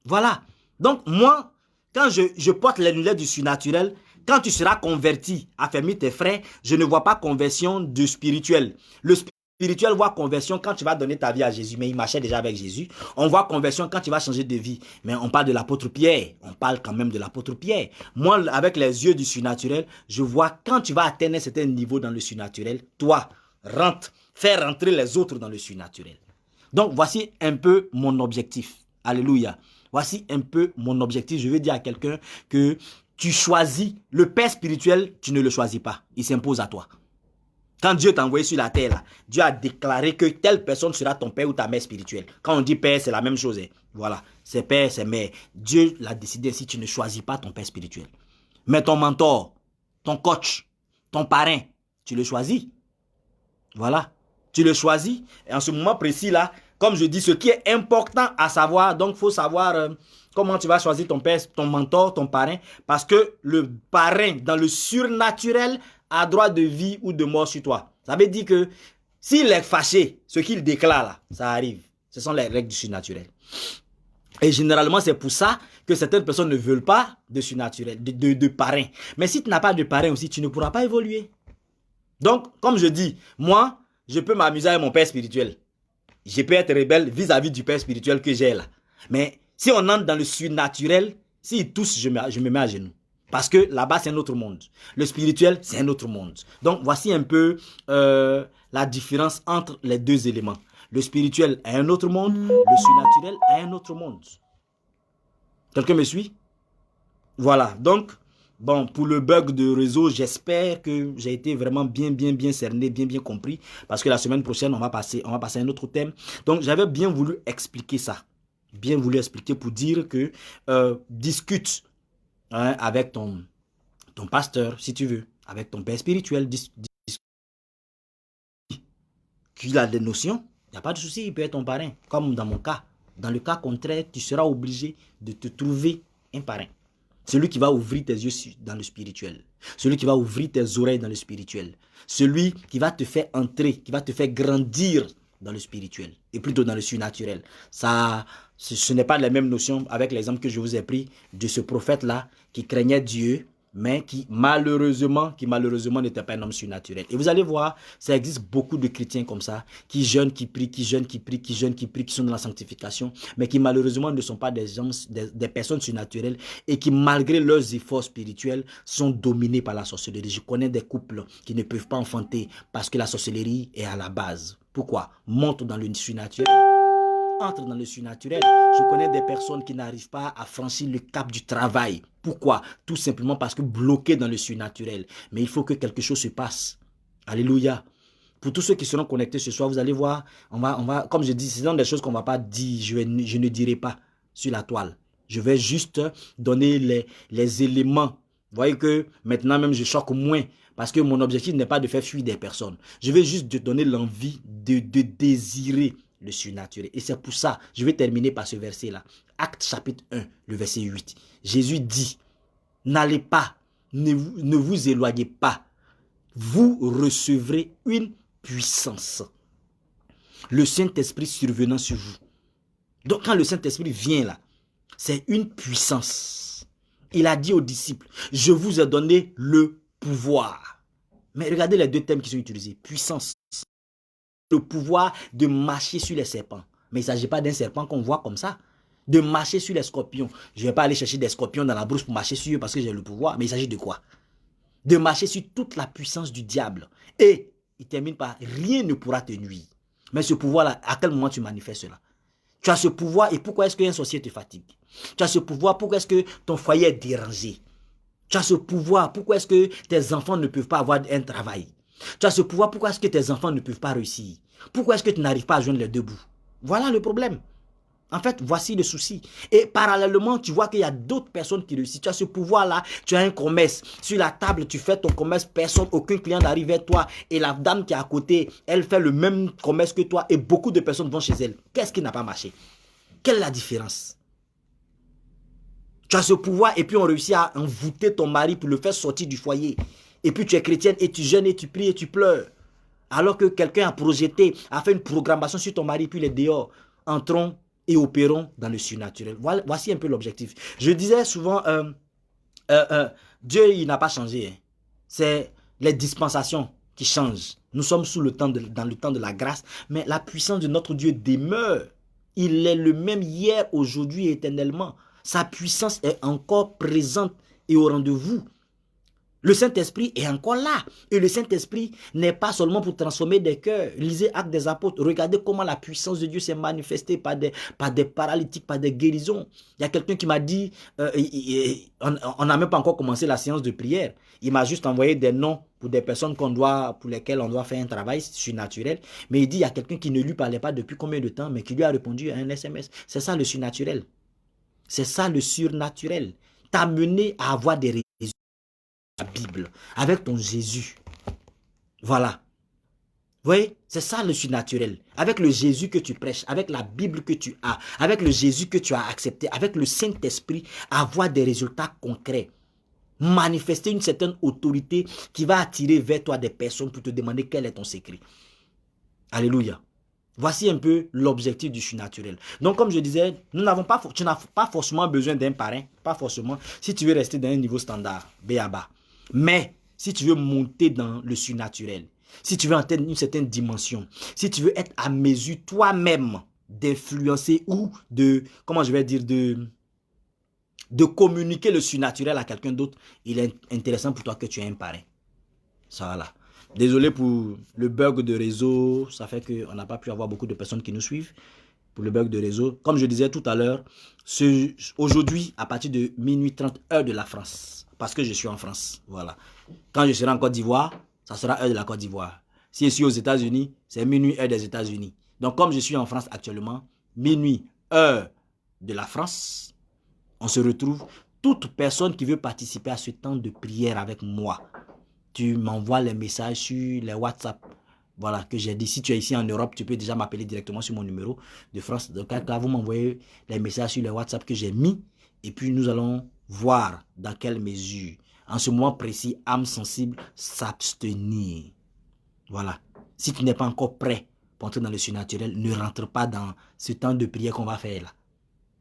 Voilà. Donc, moi, quand je porte les lunettes du surnaturel, quand tu seras converti, affermis tes frères, je ne vois pas conversion de spirituel. Le spirituel voit conversion quand tu vas donner ta vie à Jésus, mais il marchait déjà avec Jésus. On voit conversion quand tu vas changer de vie, mais on parle de l'apôtre Pierre. On parle quand même de l'apôtre Pierre. Moi, avec les yeux du surnaturel, je vois quand tu vas atteindre un certain niveau dans le surnaturel, toi, fais rentrer les autres dans le surnaturel. Donc, voici un peu mon objectif. Alléluia. Voici un peu mon objectif. Je veux dire à quelqu'un que tu choisis le père spirituel, tu ne le choisis pas. Il s'impose à toi. Quand Dieu t'a envoyé sur la terre, là, Dieu a déclaré que telle personne sera ton père ou ta mère spirituelle. Quand on dit père, c'est la même chose. Hein. Voilà, c'est père, c'est mère. Dieu l'a décidé si tu ne choisis pas ton père spirituel. Mais ton mentor, ton coach, ton parrain, tu le choisis. Voilà, Tu le choisis. Et en ce moment précis là, comme je dis, ce qui est important à savoir, donc il faut savoir comment tu vas choisir ton père, ton mentor, ton parrain. Parce que le parrain, dans le surnaturel, a droit de vie ou de mort sur toi. Ça veut dire que s'il est fâché, ce qu'il déclare là, ça arrive. Ce sont les règles du surnaturel. Et généralement, c'est pour ça que certaines personnes ne veulent pas de surnaturel, de parrain. Mais si tu n'as pas de parrain aussi, tu ne pourras pas évoluer. Donc, comme je dis, moi, je peux m'amuser avec mon père spirituel. Je peux être rebelle vis-à-vis du père spirituel que j'ai là. Mais si on entre dans le surnaturel, s'il tousse, je me mets à genoux. Parce que là-bas, c'est un autre monde. Le spirituel, c'est un autre monde. Donc, voici un peu la différence entre les deux éléments. Le spirituel est un autre monde, le surnaturel est un autre monde. Quelqu'un me suit? Voilà, donc, bon, pour le bug de réseau, j'espère que j'ai été vraiment bien cerné, bien compris. Parce que la semaine prochaine, on va passer à un autre thème. Donc, j'avais bien voulu expliquer ça. Bien voulu expliquer pour dire que discute avec ton pasteur, si tu veux, avec ton père spirituel, qu'il a des notions. Il n'y a pas de souci, il peut être ton parrain, comme dans mon cas. Dans le cas contraire, tu seras obligé de te trouver un parrain. Celui qui va ouvrir tes yeux dans le spirituel. Celui qui va ouvrir tes oreilles dans le spirituel. Celui qui va te faire entrer, qui va te faire grandir dans le spirituel. Et plutôt dans le surnaturel. Ça, ce n'est pas la même notion avec l'exemple que je vous ai pris de ce prophète-là qui craignait Dieu, mais qui malheureusement n'était pas un homme surnaturel. Et vous allez voir, ça existe beaucoup de chrétiens comme ça, qui jeûnent, qui prient, qui jeûnent, qui prient, qui jeûnent, qui prient, qui sont dans la sanctification, mais qui malheureusement ne sont pas des gens, des personnes surnaturelles et qui malgré leurs efforts spirituels sont dominés par la sorcellerie. Je connais des couples qui ne peuvent pas enfanter parce que la sorcellerie est à la base. Pourquoi? Monte dans le surnaturel. Entre dans le surnaturel. Je connais des personnes qui n'arrivent pas à franchir le cap du travail. Pourquoi? Tout simplement parce que bloqués dans le surnaturel. Mais il faut que quelque chose se passe. Alléluia. Pour tous ceux qui seront connectés ce soir, vous allez voir, on va, comme je dis, ce sont des choses qu'on ne va pas dire, je ne dirai pas sur la toile. Je vais juste donner les éléments. Vous voyez que maintenant même je choque moins. Parce que mon objectif n'est pas de faire fuir des personnes. Je vais juste te donner l'envie de désirer le surnaturel. Et c'est pour ça, je vais terminer par ce verset-là. Acte chapitre 1, le verset 8. Jésus dit, n'allez pas, ne vous éloignez pas. Vous recevrez une puissance. Le Saint-Esprit survenant sur vous. Donc quand le Saint-Esprit vient là, c'est une puissance. Il a dit aux disciples, je vous ai donné le pouvoir. Mais regardez les deux thèmes qui sont utilisés. Puissance. Le pouvoir de marcher sur les serpents. Mais il ne s'agit pas d'un serpent qu'on voit comme ça. De marcher sur les scorpions. Je ne vais pas aller chercher des scorpions dans la brousse pour marcher sur eux parce que j'ai le pouvoir. Mais il s'agit de quoi? De marcher sur toute la puissance du diable. Et il termine par rien ne pourra te nuire. Mais ce pouvoir-là, à quel moment tu manifestes cela? Tu as ce pouvoir et pourquoi est-ce qu'un sorcier te fatigue? Tu as ce pouvoir, pourquoi est-ce que ton foyer est dérangé? Tu as ce pouvoir, pourquoi est-ce que tes enfants ne peuvent pas avoir un travail? Tu as ce pouvoir, pourquoi est-ce que tes enfants ne peuvent pas réussir? Pourquoi est-ce que tu n'arrives pas à joindre les deux bouts? Voilà le problème. En fait, voici le souci. Et parallèlement, tu vois qu'il y a d'autres personnes qui réussissent. Tu as ce pouvoir-là, tu as un commerce. Sur la table, tu fais ton commerce, personne, aucun client n'arrive vers toi. Et la dame qui est à côté, elle fait le même commerce que toi et beaucoup de personnes vont chez elle. Qu'est-ce qui n'a pas marché? Quelle est la différence? Tu as ce pouvoir et puis on réussit à envoûter ton mari pour le faire sortir du foyer. Et puis tu es chrétienne et tu jeûnes et tu pries et tu pleures. Alors que quelqu'un a projeté, a fait une programmation sur ton mari puis il est dehors. Entrons et opérons dans le surnaturel. Voici un peu l'objectif. Je disais souvent, Dieu il n'a pas changé. Hein. C'est les dispensations qui changent. Nous sommes dans le temps de la grâce, mais la puissance de notre Dieu demeure. Il est le même hier, aujourd'hui et éternellement. Sa puissance est encore présente et au rendez-vous. Le Saint-Esprit est encore là. Et le Saint-Esprit n'est pas seulement pour transformer des cœurs. Lisez Actes des Apôtres. Regardez comment la puissance de Dieu s'est manifestée par des paralytiques, par des guérisons. Il y a quelqu'un qui m'a dit, on n'a même pas encore commencé la séance de prière. Il m'a juste envoyé des noms pour des personnes pour lesquelles on doit faire un travail surnaturel. Mais il dit, il y a quelqu'un qui ne lui parlait pas depuis combien de temps, mais qui lui a répondu à un SMS. C'est ça le surnaturel. C'est ça le surnaturel. T'amener à avoir des résultats. La Bible, avec ton Jésus. Voilà. voyez, c'est ça le surnaturel. Avec le Jésus que tu prêches, avec la Bible que tu as, avec le Jésus que tu as accepté, avec le Saint-Esprit, avoir des résultats concrets. Manifester une certaine autorité qui va attirer vers toi des personnes pour te demander quel est ton secret. Alléluia. Voici un peu l'objectif du surnaturel. Donc, comme je disais, tu n'as pas forcément besoin d'un parrain, pas forcément, si tu veux rester dans un niveau standard, B.A.B.A. Mais, si tu veux monter dans le surnaturel, si tu veux atteindre une certaine dimension, si tu veux être à mesure toi-même d'influencer ou de, comment je vais dire, de communiquer le surnaturel à quelqu'un d'autre, il est intéressant pour toi que tu aies un parrain. Ça va là. Désolé pour le bug de réseau, ça fait qu'on n'a pas pu avoir beaucoup de personnes qui nous suivent pour le bug de réseau. Comme je disais tout à l'heure, aujourd'hui, à partir de minuit 30, heure de la France, parce que je suis en France, voilà. Quand je serai en Côte d'Ivoire, ça sera heure de la Côte d'Ivoire. Si je suis aux États-Unis, c'est minuit, heure des États-Unis. Donc, comme je suis en France actuellement, minuit, heure de la France, on se retrouve. Toute personne qui veut participer à ce temps de prière avec moi, tu m'envoies les messages sur les WhatsApp. Voilà, que j'ai dit. Si tu es ici en Europe, tu peux déjà m'appeler directement sur mon numéro de France. Donc, quand vous m'envoyez les messages sur les WhatsApp que j'ai mis, et puis nous allons voir dans quelle mesure, en ce moment précis, âme sensible, s'abstenir. Voilà. Si tu n'es pas encore prêt pour entrer dans le surnaturel, ne rentre pas dans ce temps de prière qu'on va faire là.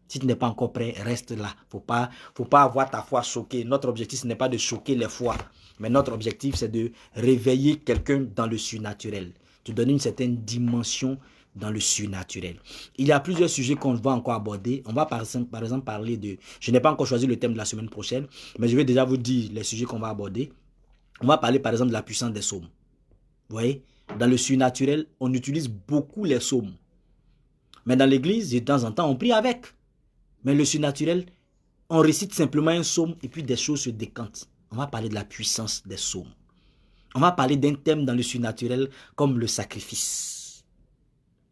Si tu n'es pas encore prêt, reste là. Faut pas avoir ta foi choquée. Notre objectif, ce n'est pas de choquer les foi. Mais notre objectif, c'est de réveiller quelqu'un dans le surnaturel. De donner une certaine dimension dans le surnaturel. Il y a plusieurs sujets qu'on va encore aborder. On va par exemple parler de... Je n'ai pas encore choisi le thème de la semaine prochaine, mais je vais déjà vous dire les sujets qu'on va aborder. On va parler par exemple de la puissance des psaumes. Vous voyez? Dans le surnaturel, on utilise beaucoup les psaumes. Mais dans l'église, de temps en temps, on prie avec. Mais le surnaturel, on récite simplement un psaume et puis des choses se décantent. On va parler de la puissance des psaumes. On va parler d'un thème dans le surnaturel comme le sacrifice.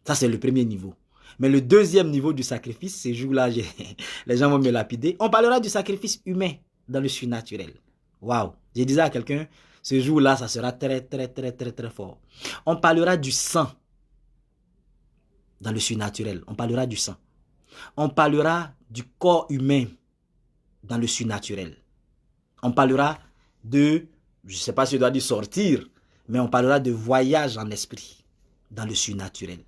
Ça, c'est le premier niveau. Mais le deuxième niveau du sacrifice, ces jours-là, les gens vont me lapider. On parlera du sacrifice humain dans le surnaturel. Waouh! Je disais à quelqu'un, ce jour-là, ça sera très, très, très, très, très fort. On parlera du sang dans le surnaturel. On parlera du sang. On parlera du corps humain dans le surnaturel. On parlera de, je ne sais pas si je dois dire sortir, mais on parlera de voyage en esprit dans le surnaturel.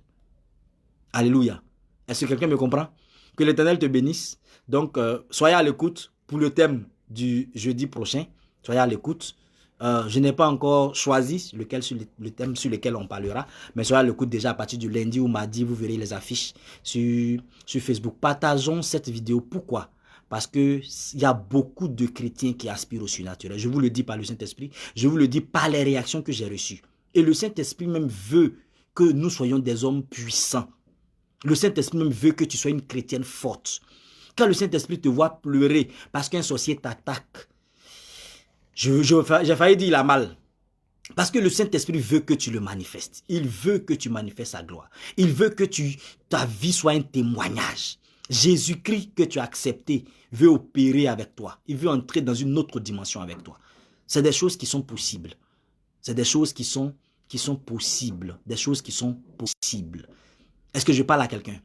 Alléluia. Est-ce que quelqu'un me comprend? Que l'Éternel te bénisse. Donc, soyez à l'écoute pour le thème du jeudi prochain. Soyez à l'écoute. Je n'ai pas encore choisi le thème sur lequel on parlera, mais soyez à l'écoute déjà à partir du lundi ou mardi, vous verrez les affiches sur Facebook. Partageons cette vidéo. Pourquoi? Parce qu'il y a beaucoup de chrétiens qui aspirent au surnaturel. Je vous le dis par le Saint-Esprit, je vous le dis par les réactions que j'ai reçues. Et le Saint-Esprit même veut que nous soyons des hommes puissants. Le Saint-Esprit même veut que tu sois une chrétienne forte. Quand le Saint-Esprit te voit pleurer parce qu'un sorcier t'attaque, j'ai failli dire il a mal. Parce que le Saint-Esprit veut que tu le manifestes. Il veut que tu manifestes sa gloire. Il veut que ta vie soit un témoignage. Jésus-Christ que tu as accepté veut opérer avec toi. Il veut entrer dans une autre dimension avec toi. C'est des choses qui sont possibles. C'est des choses qui sont possibles. Des choses qui sont possibles. Est-ce que je parle à quelqu'un?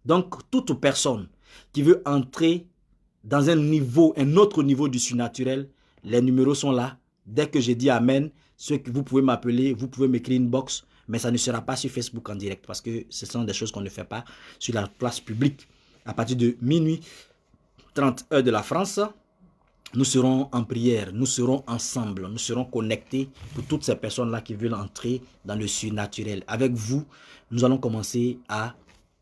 Donc, toute personne qui veut entrer dans un autre niveau du surnaturel, les numéros sont là. Dès que j'ai dit Amen, vous pouvez m'appeler, vous pouvez m'écrire une box, mais ça ne sera pas sur Facebook en direct parce que ce sont des choses qu'on ne fait pas sur la place publique. À partir de minuit 30 heures de la France, nous serons en prière, nous serons ensemble, nous serons connectés pour toutes ces personnes-là qui veulent entrer dans le surnaturel. Avec vous, nous allons commencer à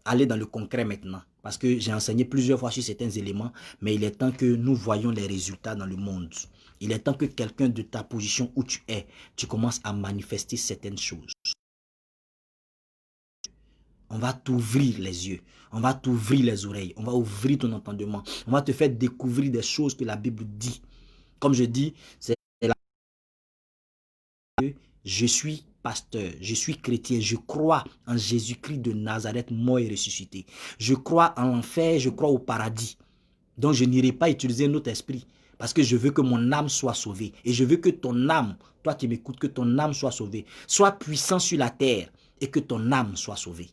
aller dans le concret maintenant. Parce que j'ai enseigné plusieurs fois sur certains éléments, mais il est temps que nous voyions les résultats dans le monde. Il est temps que quelqu'un de ta position où tu es, tu commences à manifester certaines choses. On va t'ouvrir les yeux, on va t'ouvrir les oreilles, on va ouvrir ton entendement, on va te faire découvrir des choses que la Bible dit. Comme je dis, c'est la... Je suis pasteur, je suis chrétien, je crois en Jésus-Christ de Nazareth, mort et ressuscité. Je crois en l'enfer, je crois au paradis. Donc je n'irai pas utiliser notre esprit Parce que je veux que mon âme soit sauvée. Et je veux que ton âme, toi qui m'écoutes, que ton âme soit sauvée. Sois puissant sur la terre et que ton âme soit sauvée.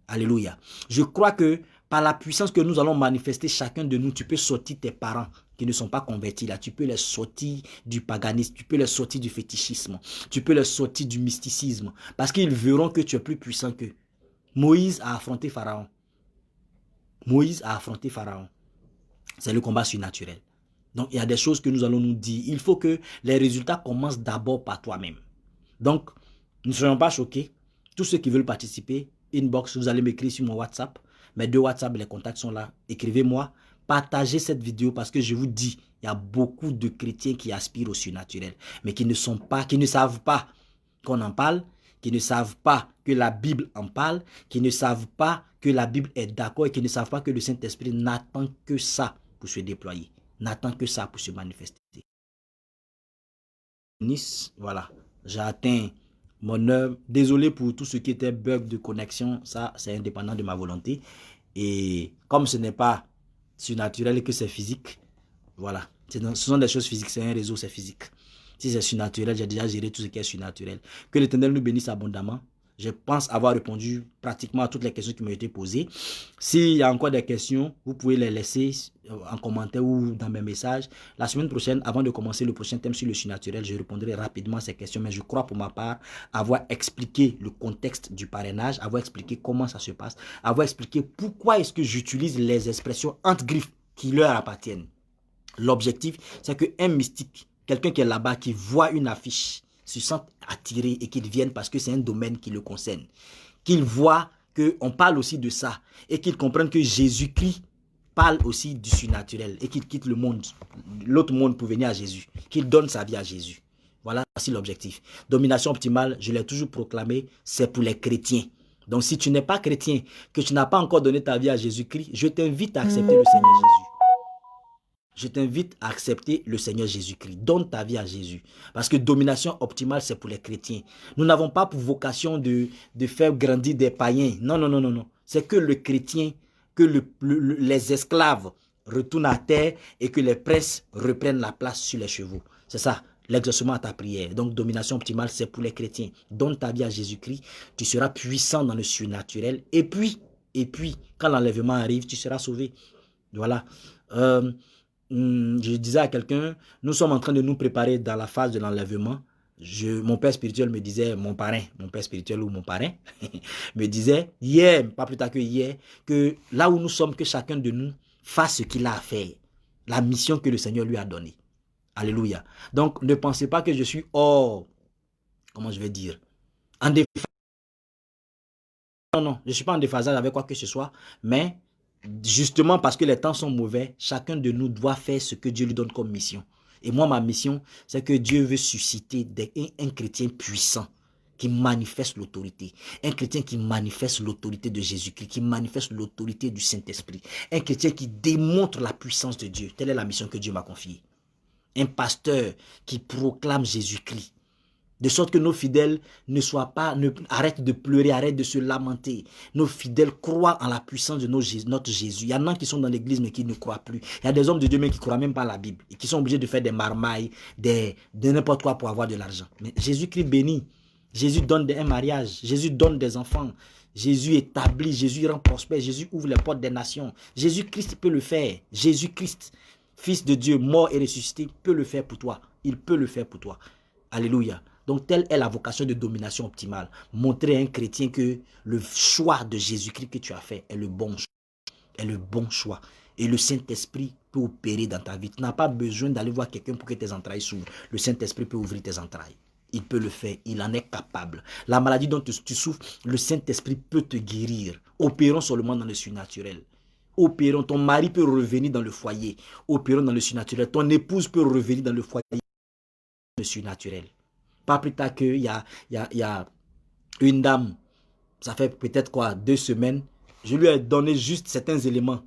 Alléluia. Je crois que par la puissance que nous allons manifester, chacun de nous, tu peux sortir tes parents qui ne sont pas convertis là. Tu peux les sortir du paganisme, tu peux les sortir du fétichisme, tu peux les sortir du mysticisme. Parce qu'ils verront que tu es plus puissant qu'eux. Moïse a affronté Pharaon. Moïse a affronté Pharaon. C'est le combat surnaturel. Donc, il y a des choses que nous allons nous dire. Il faut que les résultats commencent d'abord par toi-même. Donc, ne soyons pas choqués. Tous ceux qui veulent participer, inbox, vous allez m'écrire sur mon WhatsApp. Mes 2 WhatsApp, les contacts sont là. Écrivez-moi. Partagez cette vidéo parce que je vous dis, il y a beaucoup de chrétiens qui aspirent au surnaturel, mais qui ne savent pas qu'on en parle, qui ne savent pas que la Bible en parle, qui ne savent pas que la Bible est d'accord et qui ne savent pas que le Saint-Esprit n'attend que ça pour se déployer, n'attend que ça pour se manifester. Nice, voilà, j'ai atteint mon heure. Désolé pour tout ce qui était bug de connexion, ça c'est indépendant de ma volonté. Et comme ce n'est pas surnaturel et que c'est physique, voilà, ce sont des choses physiques, c'est un réseau, c'est physique. Si c'est surnaturel, j'ai déjà géré tout ce qui est surnaturel. Que l'Éternel nous bénisse abondamment. Je pense avoir répondu pratiquement à toutes les questions qui m'ont été posées. S'il y a encore des questions, vous pouvez les laisser en commentaire ou dans mes messages. La semaine prochaine, avant de commencer le prochain thème sur le surnaturel, je répondrai rapidement à ces questions. Mais je crois pour ma part avoir expliqué le contexte du parrainage, avoir expliqué comment ça se passe, avoir expliqué pourquoi est-ce que j'utilise les expressions entre griffes qui leur appartiennent. L'objectif, c'est qu'un mystique, quelqu'un qui est là-bas, qui voit une affiche, se sente attiré et qu'il vienne parce que c'est un domaine qui le concerne. Qu'il voit qu'on parle aussi de ça et qu'il comprenne que Jésus-Christ parle aussi du surnaturel et qu'il quitte le monde, l'autre monde pour venir à Jésus, qu'il donne sa vie à Jésus. Voilà, c'est l'objectif. Domination optimale, je l'ai toujours proclamé, c'est pour les chrétiens. Donc si tu n'es pas chrétien, que tu n'as pas encore donné ta vie à Jésus-Christ, je t'invite à accepter le Seigneur Jésus. Je t'invite à accepter le Seigneur Jésus-Christ. Donne ta vie à Jésus. Parce que domination optimale, c'est pour les chrétiens. Nous n'avons pas pour vocation de faire grandir des païens. Non, non, non, non, non. C'est que le chrétien, que les esclaves retournent à terre et que les princes reprennent la place sur les chevaux. C'est ça, l'exaucement à ta prière. Donc, domination optimale, c'est pour les chrétiens. Donne ta vie à Jésus-Christ. Tu seras puissant dans le surnaturel. Et puis, quand l'enlèvement arrive, tu seras sauvé. Voilà. Je disais à quelqu'un, nous sommes en train de nous préparer dans la phase de l'enlèvement. Mon père spirituel me disait, mon père spirituel ou mon parrain, me disait hier, pas plus tard que hier, que là où nous sommes, que chacun de nous fasse ce qu'il a à faire, la mission que le Seigneur lui a donnée. Alléluia. Donc, ne pensez pas que je suis hors, comment je vais dire, en déphasage. Non, non, je ne suis pas en déphasage avec quoi que ce soit, mais justement parce que les temps sont mauvais, chacun de nous doit faire ce que Dieu lui donne comme mission. Et moi, ma mission, c'est que Dieu veut susciter un chrétien puissant qui manifeste l'autorité. Un chrétien qui manifeste l'autorité de Jésus-Christ, qui manifeste l'autorité du Saint-Esprit. Un chrétien qui démontre la puissance de Dieu. Telle est la mission que Dieu m'a confiée. Un pasteur qui proclame Jésus-Christ. De sorte que nos fidèles arrêtent de pleurer, arrêtent de se lamenter. Nos fidèles croient en la puissance de notre Jésus. Il y en a qui sont dans l'église mais qui ne croient plus. Il y a des hommes de Dieu même qui ne croient même pas à la Bible et qui sont obligés de faire des marmailles, de n'importe quoi pour avoir de l'argent. Mais Jésus-Christ bénit. Jésus donne un mariage. Jésus donne des enfants. Jésus établit. Jésus rend prospère. Jésus ouvre les portes des nations. Jésus-Christ peut le faire. Jésus-Christ, Fils de Dieu, mort et ressuscité, peut le faire pour toi. Il peut le faire pour toi. Alléluia. Donc, telle est la vocation de domination optimale. Montrer à un chrétien que le choix de Jésus-Christ que tu as fait est le bon choix. Est le bon choix. Et le Saint-Esprit peut opérer dans ta vie. Tu n'as pas besoin d'aller voir quelqu'un pour que tes entrailles s'ouvrent. Le Saint-Esprit peut ouvrir tes entrailles. Il peut le faire. Il en est capable. La maladie dont tu souffres, le Saint-Esprit peut te guérir. Opérons seulement dans le surnaturel. Opérons. Ton mari peut revenir dans le foyer. Opérons dans le surnaturel. Ton épouse peut revenir dans le foyer. Le surnaturel. Pas plus tard qu'il y a une dame, ça fait peut-être quoi, 2 semaines, je lui ai donné juste certains éléments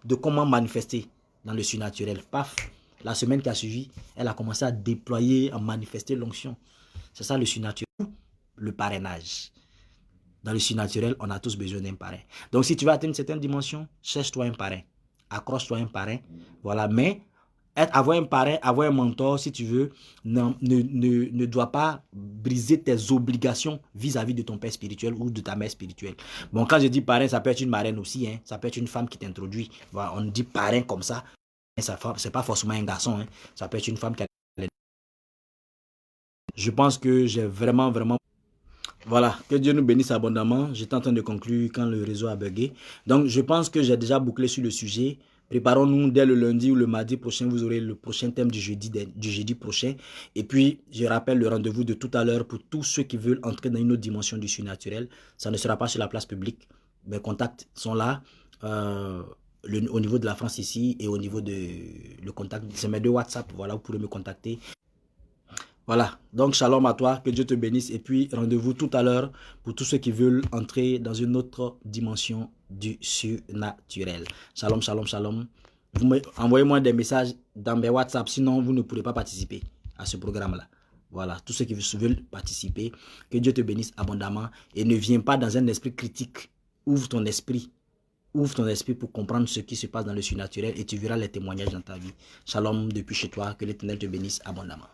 de comment manifester dans le surnaturel. Paf, la semaine qui a suivi, elle a commencé à déployer, à manifester l'onction. C'est ça le surnaturel, le parrainage. Dans le surnaturel, on a tous besoin d'un parrain. Donc si tu veux atteindre une certaine dimension, cherche-toi un parrain. Accroche-toi un parrain. Voilà, mais Avoir un parrain, avoir un mentor, si tu veux, ne doit pas briser tes obligations vis-à-vis de ton père spirituel ou de ta mère spirituelle. Bon, quand je dis parrain, ça peut être une marraine aussi, hein. Ça peut être une femme qui t'introduit. Voilà, on dit parrain comme ça. C'est pas forcément un garçon, hein. Ça peut être une femme qui a... Je pense que j'ai vraiment, vraiment... Voilà, que Dieu nous bénisse abondamment. J'étais en train de conclure quand le réseau a bugué. Donc, je pense que j'ai déjà bouclé sur le sujet. Préparons-nous dès le lundi ou le mardi prochain. Vous aurez le prochain thème du jeudi prochain. Et puis, je rappelle le rendez-vous de tout à l'heure pour tous ceux qui veulent entrer dans une autre dimension du surnaturel. Ça ne sera pas sur la place publique. Mes contacts sont là. Au niveau de la France ici et au niveau de le contact. C'est mes deux WhatsApp. Voilà, vous pourrez me contacter. Voilà, donc shalom à toi, que Dieu te bénisse et puis rendez-vous tout à l'heure pour tous ceux qui veulent entrer dans une autre dimension du surnaturel. Shalom, shalom, shalom. Envoyez-moi des messages dans mes WhatsApp, sinon vous ne pourrez pas participer à ce programme-là. Voilà, tous ceux qui veulent participer, que Dieu te bénisse abondamment et ne viens pas dans un esprit critique. Ouvre ton esprit pour comprendre ce qui se passe dans le surnaturel et tu verras les témoignages dans ta vie. Shalom depuis chez toi, que l'Éternel te bénisse abondamment.